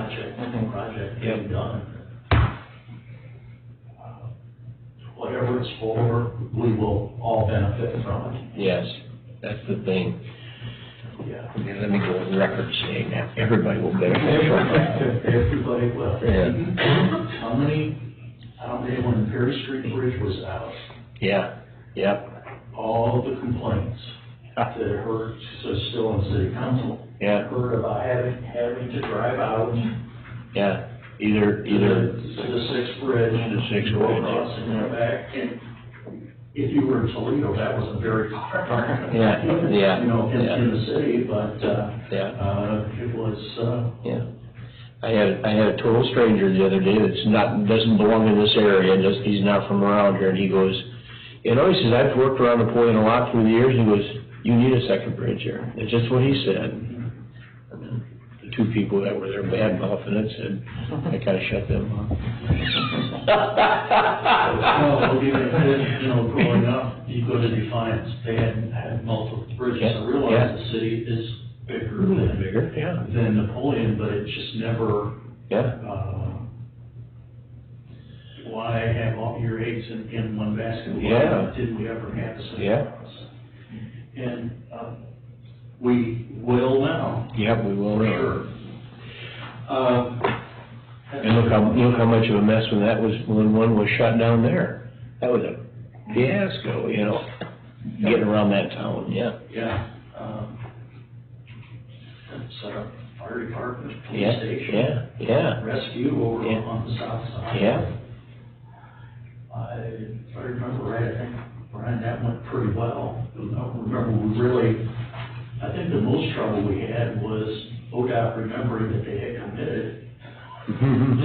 project Yep. being done. Whatever it's for, we will all benefit from it. Yes, that's the thing. Yeah. Okay, let me go on record saying that everybody will benefit from it. Everybody will. Yeah. How many, when the Perry Street Bridge was out, Yeah, yep, all the complaints that I heard, so still in city council, yeah, heard about having to drive out yeah. Either, to the Sixth Bridge. The Sixth go Bridge. across and go back, and if you were in Toledo, that wasn't very far. Yeah, yeah, You know, yeah. in the city, but, Yeah. it was, yeah. I had a total stranger the other day doesn't belong in this area, he's not from around here, and he goes, he says, I've worked around Napoleon a lot through the years, he goes, you need a second bridge here. That's just what he said. And then the two people that were there bad mouthing it said, I kinda shut them off. well, even, growing up, you go to Defiance, they had multiple bridges. Yeah, I realize the city is bigger Bigger, yeah, than Napoleon, but it just never, yeah, why have all your eggs in one basket? Why Yeah. did we ever have this? Yeah. And, we will now, yeah, we will for know. sure. And look how much of a mess when one was shut down there. That was a fiasco, getting around that town, yeah. Yeah, set up fire department, police Yeah, station. yeah, yeah, Rescue over Yeah. on the south side. yeah. If I remember right, I think, Brian, that went pretty well. I remember we really, I think the most trouble we had was ODOT remembering that they had committed,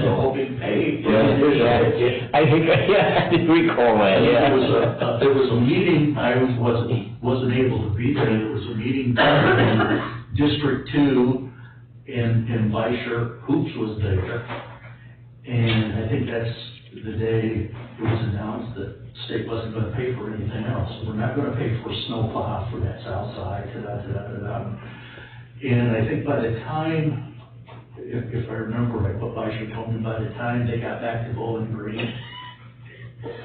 so being paid. I think, I did recall that, There was a meeting, I wasn't able to be there, there was a meeting in District 2, and Vice Hoops was there. And I think that's the day it was announced that the state wasn't gonna pay for anything else. We're not gonna pay for a snowplow for that south side, And I think by the time, if I remember right, what Vice told me, by the time they got back to Bowling Green,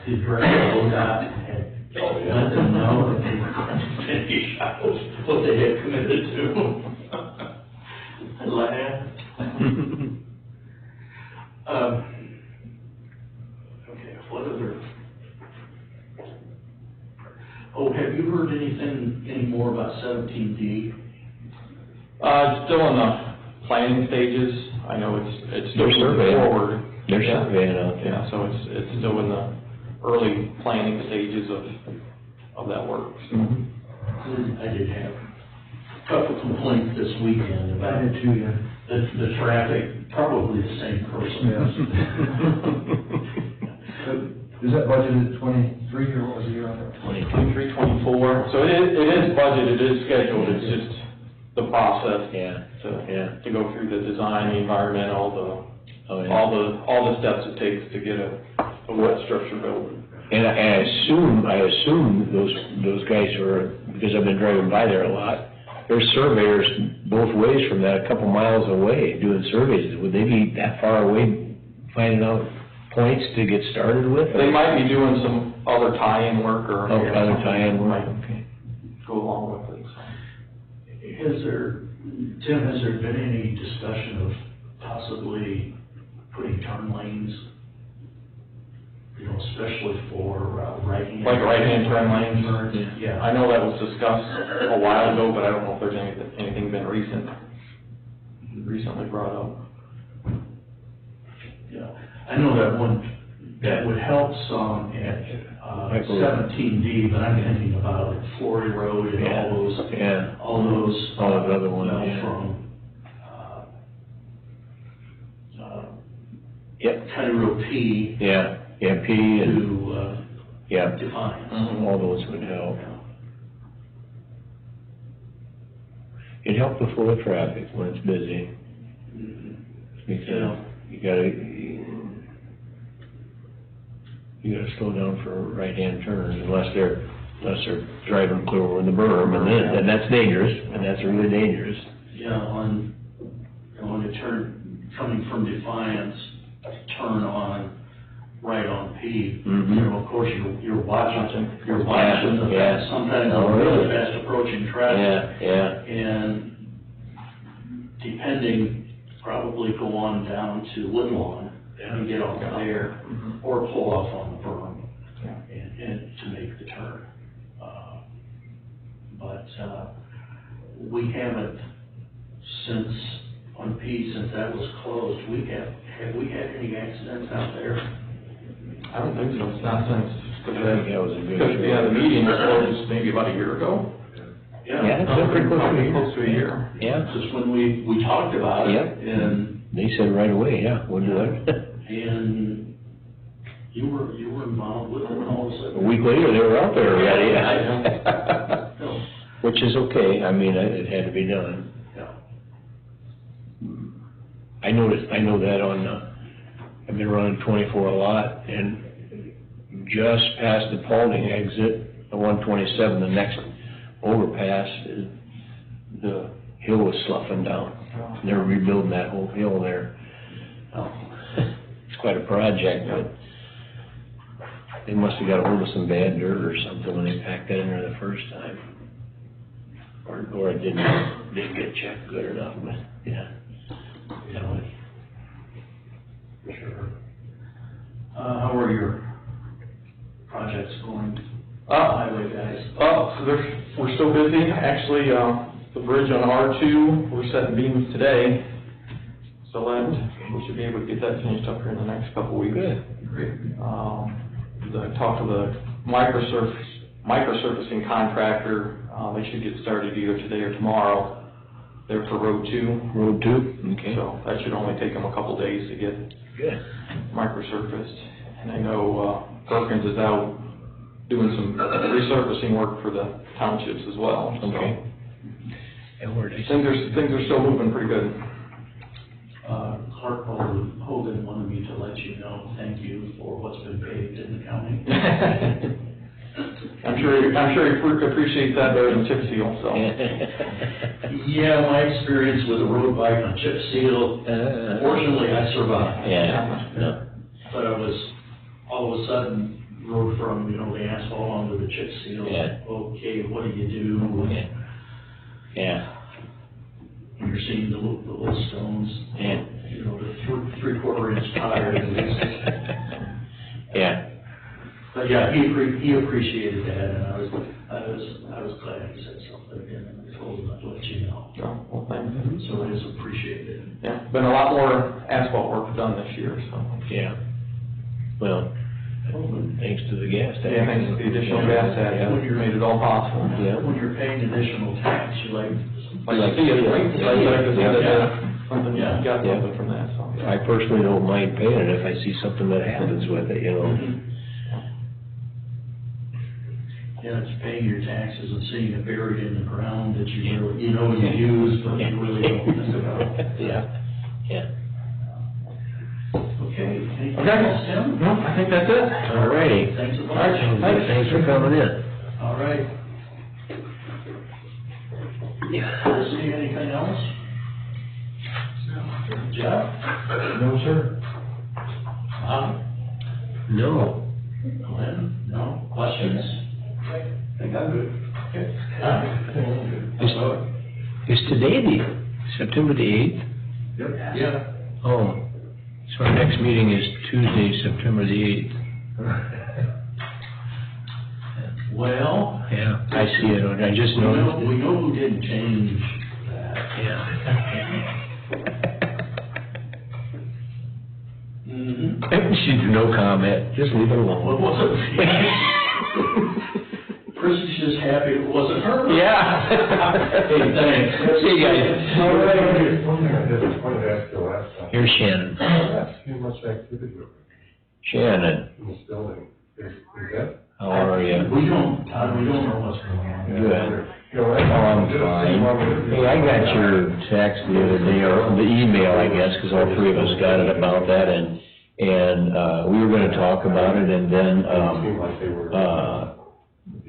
the director of ODOT had let them know that they were going to finish out what they had committed to. I laughed. Okay, what other? Oh, have you heard anything, any more about 17D? Still in the planning stages. I know it's still They're moving surveying. forward. They're surveying out there. Yeah, so it's still in the early planning stages of that work. So. I did have a couple complaints this weekend I about did too, yeah. the traffic, probably the same person. Is that budgeted 23 or what was the year on that? 23, 24. So it is budgeted, it is scheduled, it's just the process to go through the design, the environmental, all the steps it takes to get a wet structure built. And I assume those guys are, because I've been driving by there a lot, there's surveyors both ways from that, a couple miles away, doing surveys. Would they be that far away finding out points to get started with? They might be doing some other tie-in work or. Other tie-in work, might okay. go along with it, so. Tim, has there been any discussion of possibly putting turn lanes, especially for right-hand? Like right-hand turn lanes? Turns? Yeah. I know that was discussed a while ago, but I don't know if there's anything been recently brought up. Yeah, I know that would help some at 17D, but I'm thinking about Flory Road and all those other ones, from Yep. County Road P. P and, To Defiance. all those would help. It'd help the flow of traffic when it's busy. Because you gotta slow down for right-hand turns unless they're driving clear over the berm, and that's dangerous, and that's really dangerous. Yeah, on the turn, coming from Defiance, turn on, right on P. Of course, you're watching the fast, sometimes really fast approaching traffic. And depending, probably go on down to Woodlawn and get off there, or pull off on the berm and to make the turn. But we haven't, on P, since that was closed, have we had any accidents out there? I don't think so, it's not since. I think that was a good Because, the meeting was closed maybe about a year ago. Yeah, it's been pretty Close to a year. Yeah. Just when we talked about it, Yep. and They said right away, we'll do it. and you were involved with it, and all of a A sudden. week later, they were out there already, No. Which is okay, I mean, it had to be done. Yeah. I know that I've been running 24 a lot, and just past the Paulding exit, the 127, the next overpass, the hill was sloughing down. They're rebuilding that whole hill there. It's quite a project, but they must have got a hold of some bad dirt or something when they packed that in there the first time. Or it didn't get checked good enough, but, Sure. How are your projects going? Highway guys? So we're still busy. Actually, the bridge on R2, we're setting beams today. So we should be able to get that finished up here in the next couple weeks. Good. Great. talked to the microsurfacing contractor, they should get started either today or tomorrow. They're for Road 2. Road 2, okay. So that should only take them a couple days to get Good. microsurfaced. And I know Perkins is out doing some resurfacing work for the townships as well. So Okay. And where they things are still moving pretty good. Clark Hogan wanted me to let you know, thank you for what's been paved in the county. I'm sure he appreciates that better than chip seal, so. Yeah, my experience with a road bike on chip seal, fortunately I survived. Yeah. But I was, all of a sudden, rode from, the asphalt onto the chip seal. Yeah. Okay, what do you do? Yeah. When you're seeing the little stones, Yeah. the 3/4 inch tire. Yeah. But yeah, he appreciated that, and I was glad he said something, and I told him I'd let you know. So, well, thanks. So it is appreciated. Yeah, been a lot more asphalt work done this year, so. Yeah. Well, thanks to the gas tax. Yeah, thanks to the additional gas tax, Yeah. you made it all possible. Yeah. When you're paying additional tax, you like. Like to see it, right? Yeah. Like to see that, Yeah. something, Yeah. got Yeah. something from that, so. I personally don't mind paying it if I see something that happens with it, Yeah, it's paying your taxes and seeing it buried in the ground that you really, you use, but you really don't think about. Yeah. Yeah. Okay, anything Okay. else, Tim? No, I think that's it. All righty. Thanks a All right, bunch. Thanks for coming in. All right. Chrissy, anything else? Jeff? No, sir. No. Glenn? No? Questions? I think I'm good. Is today September the 8th? Yeah. Oh, so our next meeting is Tuesday, September the 8th. Well, Yeah, I see it. I just we noticed know who didn't change that. Yeah. Mm-hmm. She's no comment. Just leave it alone. What was it? Chrissy's just happy it wasn't her. Yeah. Hey, thanks. See you guys. All right. One thing I just wanted to ask you last time. Here's Shannon. That's too much activity Shannon, in this building. Is that? how are you? We don't know what's going on. Good. You know, Oh, I'm fine. Hey, I got your text the other day, or the email, I guess, because all three of us got it about that, and we were gonna talk about it, and then, Seemed like they were.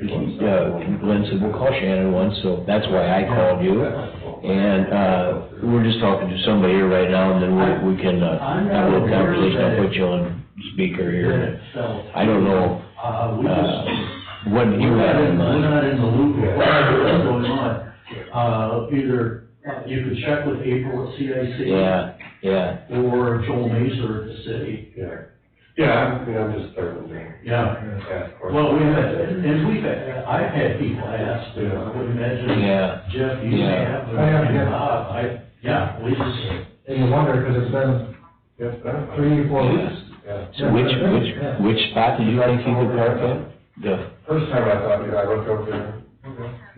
Glenn said, we'll call Shannon once, so that's why I called you. And, we're just talking to somebody here right now, and then we can, have a little conversation. I'll put you on speaker here. I don't know, We just, what you have in we're mind. not in the loop of what's going on. Either you could check with April at CIC. Yeah. Or Joel Mazer at the city. Yeah, I'm just starting to. Yeah. Ask questions. Well, I've had people ask, I would imagine. Yeah. Jeff, you Yeah. have. I have, yeah. We just, And you wonder, because it's been 3-4 weeks. So which spot did you think you could park at? The, First time I thought, I looked over there,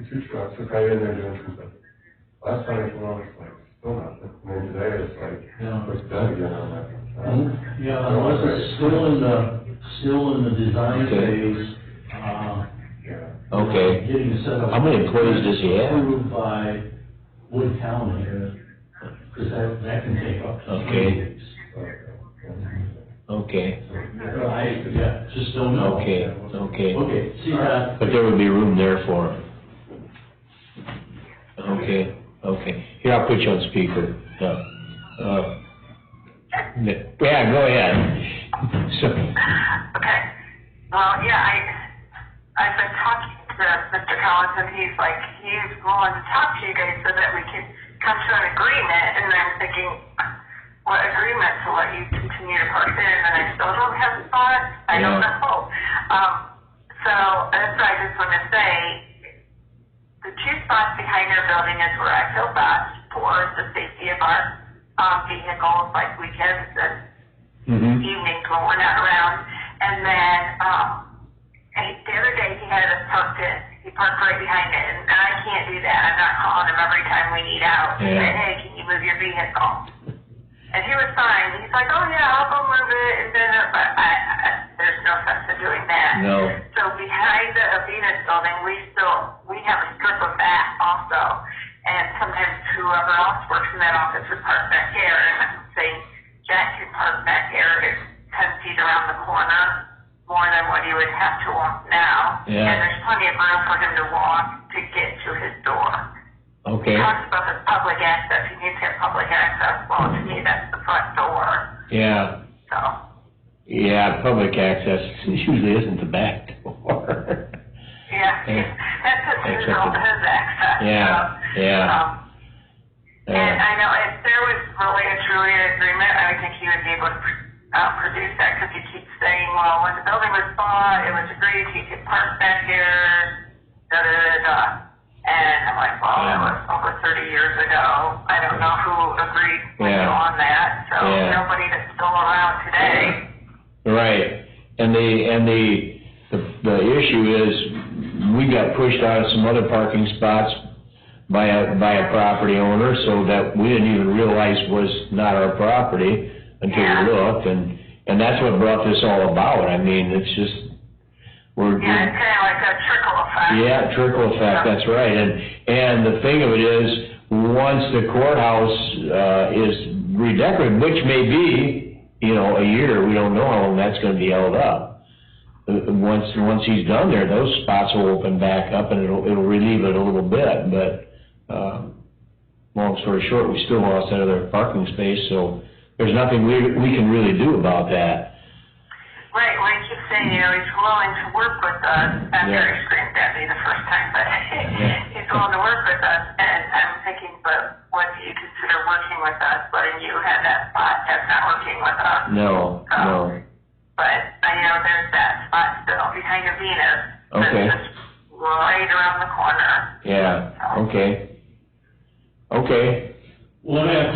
two trucks, look right in there doing something. Last time I came over, it's like, still nothing. And then today, it's like, it's done again on that. yeah, unless it's still in the design Okay. phase, okay. getting the set up. How many employees does he have? Approved by Wood County, because that can take up to 3 Okay. weeks. Okay, Just don't know. okay. Okay, see that? But there would be room there for him. Okay. Here, I'll put you on speaker. Yeah, go ahead. So, Okay. Well, yeah, I've been talking to Mr. Collins, and he's willing to talk to you guys so that we can come to an agreement, and then thinking, what agreement to let you continue to park there, and then I still don't have a spot? I don't know. So that's what I just want to say. The 2 spots behind our building is where I feel best for the safety of our vehicles, like weekends and evenings when we're not around. and then, the other day he had us parked in, he parked right behind it, and I can't do that, I'm not calling him every time we need out, and say, hey, can you move your vehicle? And he was fine, he's like, oh yeah, I'll go move it, and then, but there's no sense in doing that. No. So behind the Venus building, we have a strip of that also, and sometimes whoever else works in that office would park back there, and I'm saying, Jack can park back there, it's 10 feet around the corner, more than what he would have to walk now. Yeah. And there's plenty of room for him to walk to get to his door. Okay. He talks about the public access, he needs to have public access, well, to me, that's the front door, Yeah. so. Yeah, public access usually isn't the back door. Yeah, that's his access. Yeah, yeah. And I know if there was really a truly agreement, I would think he would be able to produce that, because he keeps saying, well, when the building was bought, it was agreed he could park back here, da-da-da-da. And I'm like, well, that was over 30 years ago. I don't know who agreed with you on that, so nobody that's still around today. Right, and the issue is, we got pushed out of some other parking spots by a property owner, so that we didn't even realize was not our property until we looked, and that's what brought this all about. I mean, it's just, it's kind of like a trickle effect. Yeah, trickle effect, that's right, and the thing of it is, once the courthouse, is redecorated, which may be, a year, we don't know how long that's gonna be held up. Once he's done there, those spots will open back up and it'll relieve it a little bit, but, long story short, we still lost that other parking space, so there's nothing we can really do about that. Right, well, he keeps saying, he's willing to work with us, after he screamed at me the first time, but he's willing to work with us, and I'm thinking, but what do you consider working with us, letting you have that spot that's not working with us? No. But, there's that spot still behind the Venus. Okay. That's just right around the corner. Yeah, okay. We'll have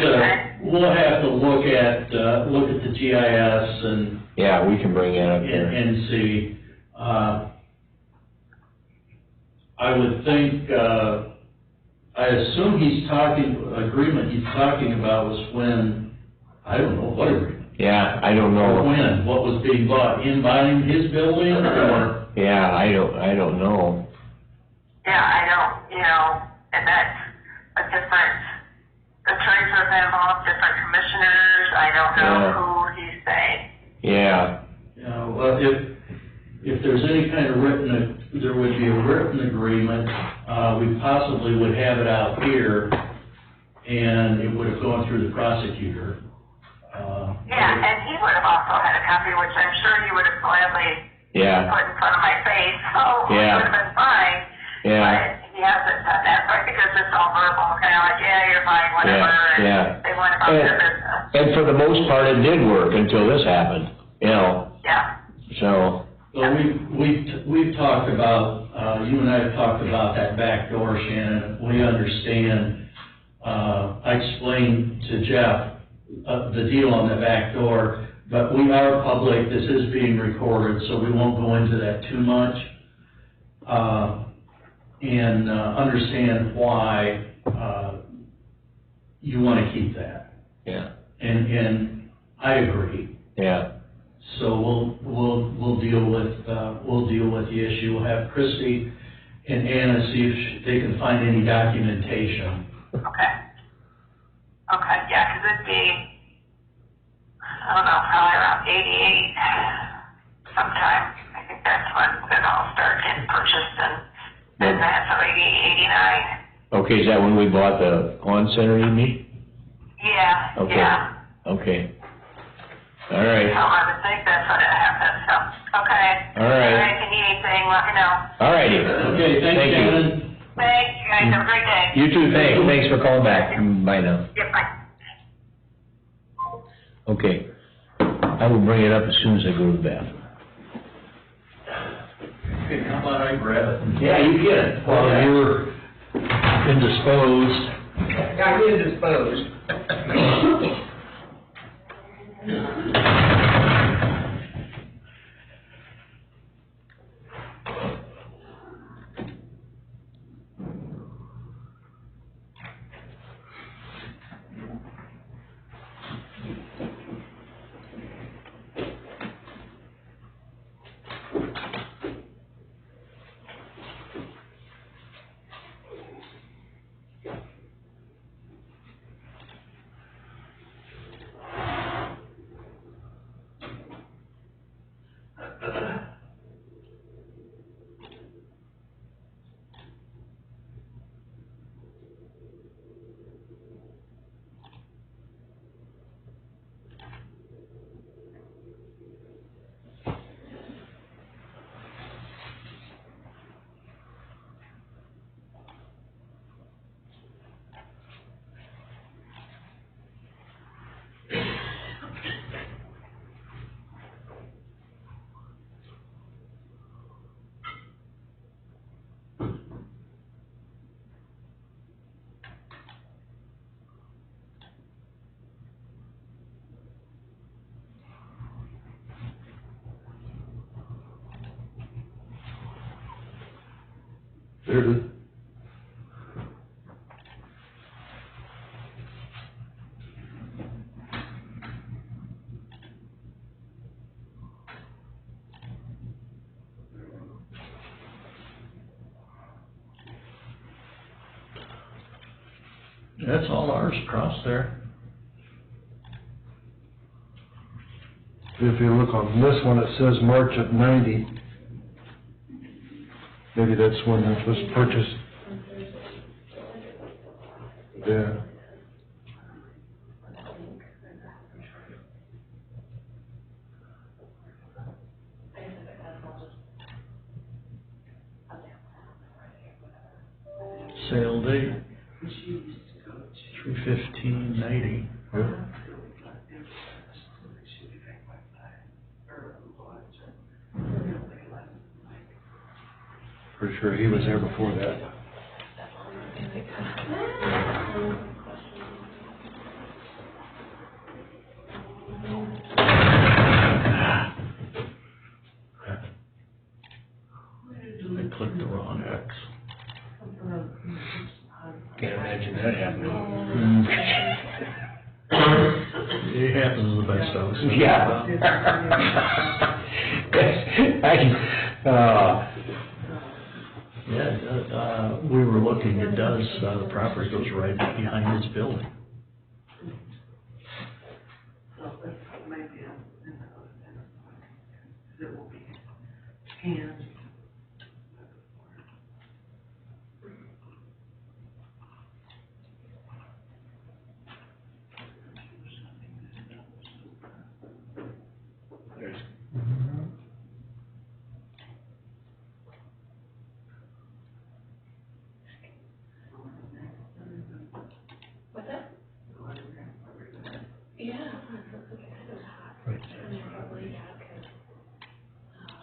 to look at the GIS and. Yeah, we can bring that up there. And see, I would think, I assume agreement he's talking about was when, I don't know, what agreement? Yeah, I don't know. Or when, what was being bought, in buying his building, or? Yeah, I don't know. Yeah, and that's a different, attorneys are involved, different commissioners, I don't know who he's saying. Yeah. Well, if there's any kind of there would be a written agreement, we possibly would have it out here, and it would have gone through the prosecutor. And he would have also had a copy, which I'm sure he would have gladly put in front of my face, so it would have been fine. But he hasn't done that, so I think it's just all verbal, kind of like, you're fine, whatever, and they went about their business. And for the most part, it did work until this happened, Yeah. So. Well, we've talked about, you and I have talked about that back door, Shannon. We understand, I explained to Jeff, the deal on the back door, but we are public, this is being recorded, so we won't go into that too much. And understand why, you wanna keep that. Yeah. And I agree. Yeah. So we'll deal with the issue. We'll have Christie and Anna see if they can find any documentation. Okay, yeah, 'cause it'd be, I don't know, probably around 88 sometime. I think that's when it all started getting purchased, and that's 88, 89. Okay, is that when we bought the lawn center, you mean? Yeah, Okay. yeah. Okay. All right. So I would think that's when it happened, so, okay. All right. If you need anything, let me know. All righty. Okay, thanks, Thank you. Shannon. Thanks, you guys, have a great day. You too, thanks for calling back. Bye now. Yep, bye. Okay. I will bring it up as soon as I go to the bathroom. Okay, how about I grab it? Yeah, you get it. While you're indisposed. Got me indisposed. There it is. That's all ours across there. If you look on this one, it says March of 90. Maybe that's when it was purchased. Yeah. Sale date, 3/15/90. Yeah. Pretty sure he was there before that. I clicked the wrong X. Can't imagine that happening. It happens to the best of us. Yeah. Yeah, we were looking, it does, the property goes right behind his building.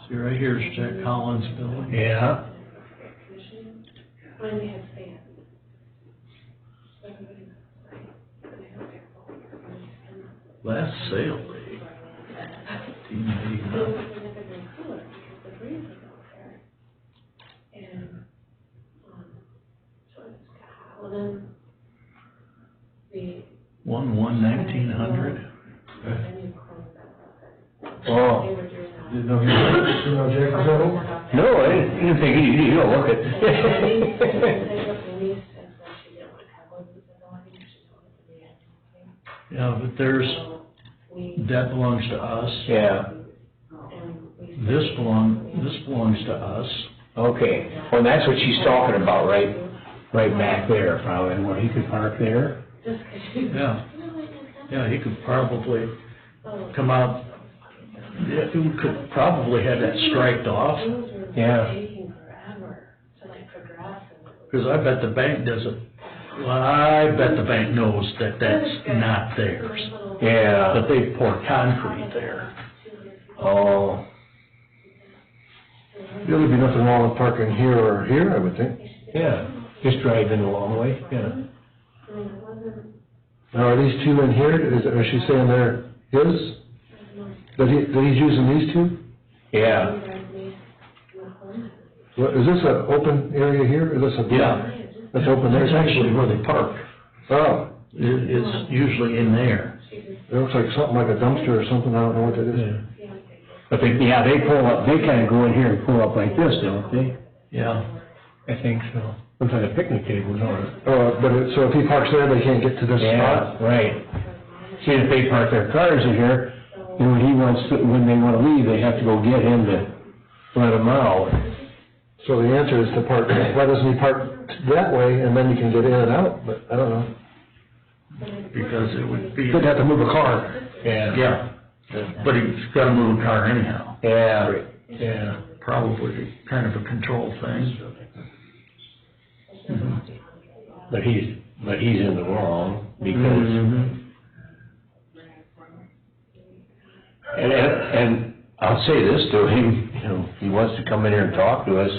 See, right here is Jack Collins' building. Yeah. Last sale date, 1889. One 1900. Oh. Didn't know Jack was that old? No, I didn't think you don't look it. Yeah, but that belongs to us. Yeah, This belongs to us. okay. Well, that's what she's talking about, right back there, probably, where he could park there. Yeah. Yeah, he could probably come out, yeah, he could probably have that striped off, Yeah. because I bet the bank doesn't, well, I bet the bank knows that that's not theirs, Yeah. that they poured concrete there. Oh, There would be nothing wrong with parking here or here, I would think. yeah. Just driving a long way, yeah. Now, are these two in here? Is she saying they're his? That he's using these two? Yeah. What, is this an open area here? Is this a? Yeah. That's open there? That's actually where they park. Oh, It's usually in there. it looks like something like a dumpster or something, I don't know what that is. But they pull up, they kinda go in here and pull up like this, don't they? Yeah. I think so. Looks like a picnic table, don't it? So if he parks there, they can't get to this spot? Yeah, right. See, if they park their cars in here, and when they wanna leave, they have to go get him to let them out. So the answer is to park, why doesn't he park that way and then you can get in and out? But I don't know. Because it would be. He'd have to move a car. Yeah, but he's gotta move a car anyhow. Yeah, yeah. Probably kind of a control thing. But he's in the wrong, because, and I'll say this to him, he wants to come in here and talk to us.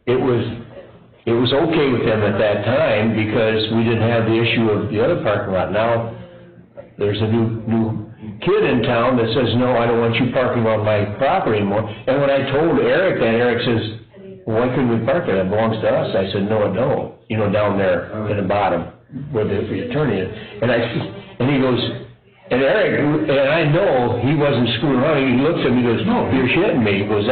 It was okay with them at that time, because we didn't have the issue of the other parking lot. Now, there's a new kid in town that says, no, I don't want you parking on my property anymore. And when I told Eric that, Eric says, well, why couldn't we park there? It belongs to us. I said, no, it don't. You know, down there in the bottom where the attorney is. And he goes, and Eric, and I know he wasn't screwing around. He looks at me and goes, no, you're shitting me. He goes,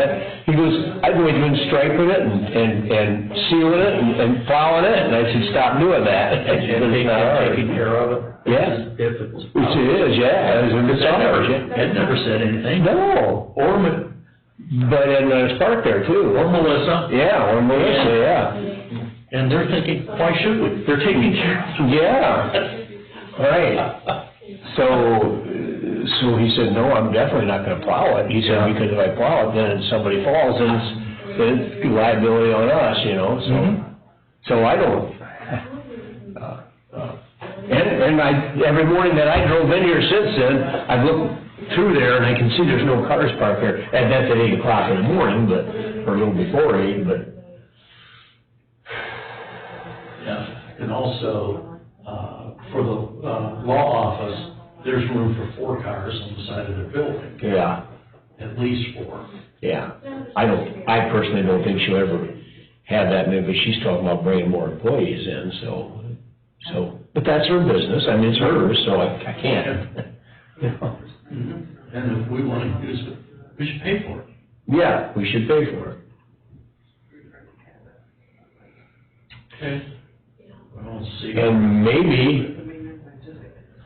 I've always been striping it and sealing it and plowing it. And I said, stop doing that. Taking care of it? Yeah. If it was. Which it is, yeah. It's ours. Ed never said anything. No. But it's parked there too. Or Melissa. Yeah, or Melissa, yeah. And they're thinking, why should we? They're taking care of it. Yeah. Right. So he said, no, I'm definitely not gonna plow it. He said, because if I plow it, then somebody falls, then it's liability on us, you know, so. So I don't, and every morning that I drove in here since then, I've looked through there and I can see there's no cars parked there. And that's at 8 o'clock in the morning, or a little before 8, but. Yeah, and also, for the, law office, there's room for 4 cars on the side of the building, Yeah, at least 4. yeah. I personally don't think she'll ever have that many, but she's talking about bringing more employees in, so, but that's her business. I mean, it's hers, so I can't. You know? And if we want to use it, we should pay for it. Yeah, we should pay for it. Okay. Well, see. And maybe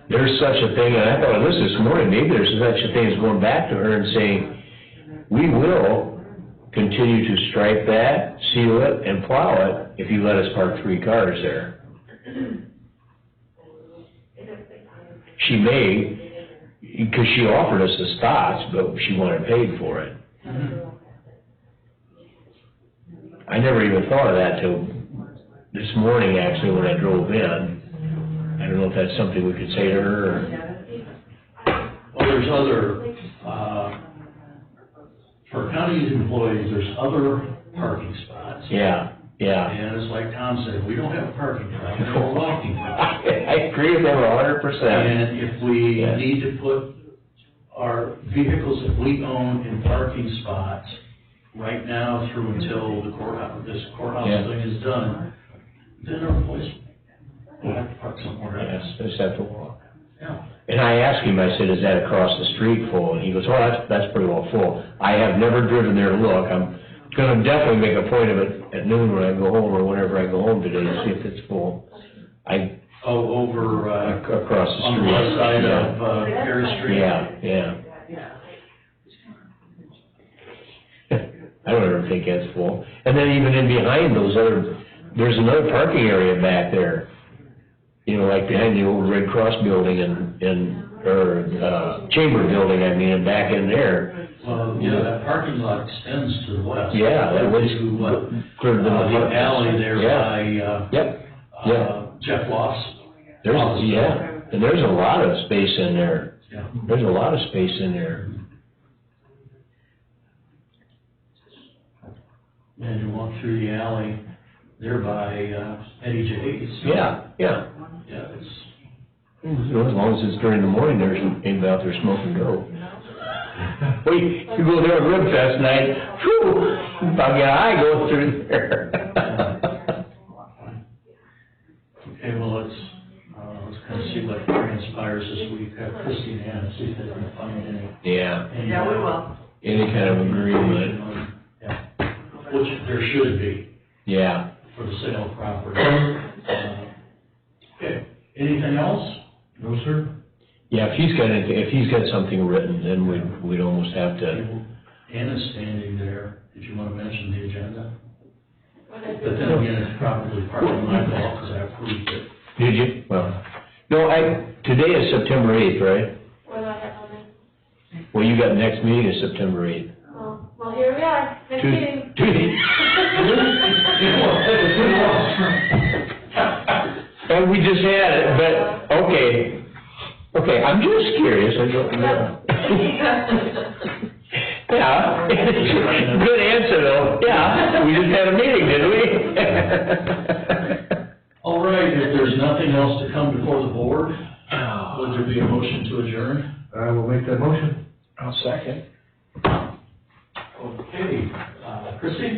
there's such a thing, and I thought of this morning, maybe there's such a thing as going back to her and saying, we will continue to stripe that, seal it, and plow it if you let us park 3 cars there. She may, because she offered us the spots, but she wanted paid for it. I never even thought of that till this morning, actually, when I drove in. I don't know if that's something we could say to her, or... Well, there's other, for county employees, there's other parking spots. Yeah. And it's like Tom said, we don't have a parking problem, we're walking. I agree with him 100%. And if we need to put our vehicles that we own in parking spots right now through until the courthouse, this courthouse thing is done, then our employees will have to park somewhere else. Yes, just have to walk. Yeah. And I asked him, I said, is that across the street full? And he goes, oh, that's pretty well full. I have never driven there to look. I'm gonna definitely make a point of it at noon when I go home, or whenever I go home today, to see if it's full. Over, across the street. on the west side of, Perry Street. Yeah. I don't ever think that's full. And then even in behind there's another parking area back there. You know, like behind the old Red Cross building or Chamber building, I mean, and back in there. Well, yeah, that parking lot extends to the west. Yeah, that was To, the alley there by, Jeff Loft's. And there's a lot of space in there. Yeah. There's a lot of space in there. And you walk through the alley there by, Eddie J's. Yeah. Yeah, it's. You know, as long as it's during the morning, there's anybody out there smoking dope. You go there on Rib Fest night, whew, about get eye going through there. Okay, well, let's kind of see what transpires this week. Christie and Ann, see if they can find any. Yeah. Yeah, we will. Any kind of agreement. Yeah, which there should be. Yeah. For the sale of property. Okay, anything else? No, sir. Yeah, if he's got something written, then we'd almost have to. Anna's standing there. Did you want to mention the agenda? But then again, it's probably partly my fault because I approved it. Did you? Well, no, today is September 8th, right? What do I have on there? Well, you got the next meeting is September 8th. Oh, well, here we are, next meeting. And we just had it, but, okay, I'm just curious, I don't know. Yeah, good answer though, yeah, we just had a meeting, didn't we? All right, if there's nothing else to come before the board, would there be a motion to adjourn? I will make that motion. I'll second. Okay, Christie?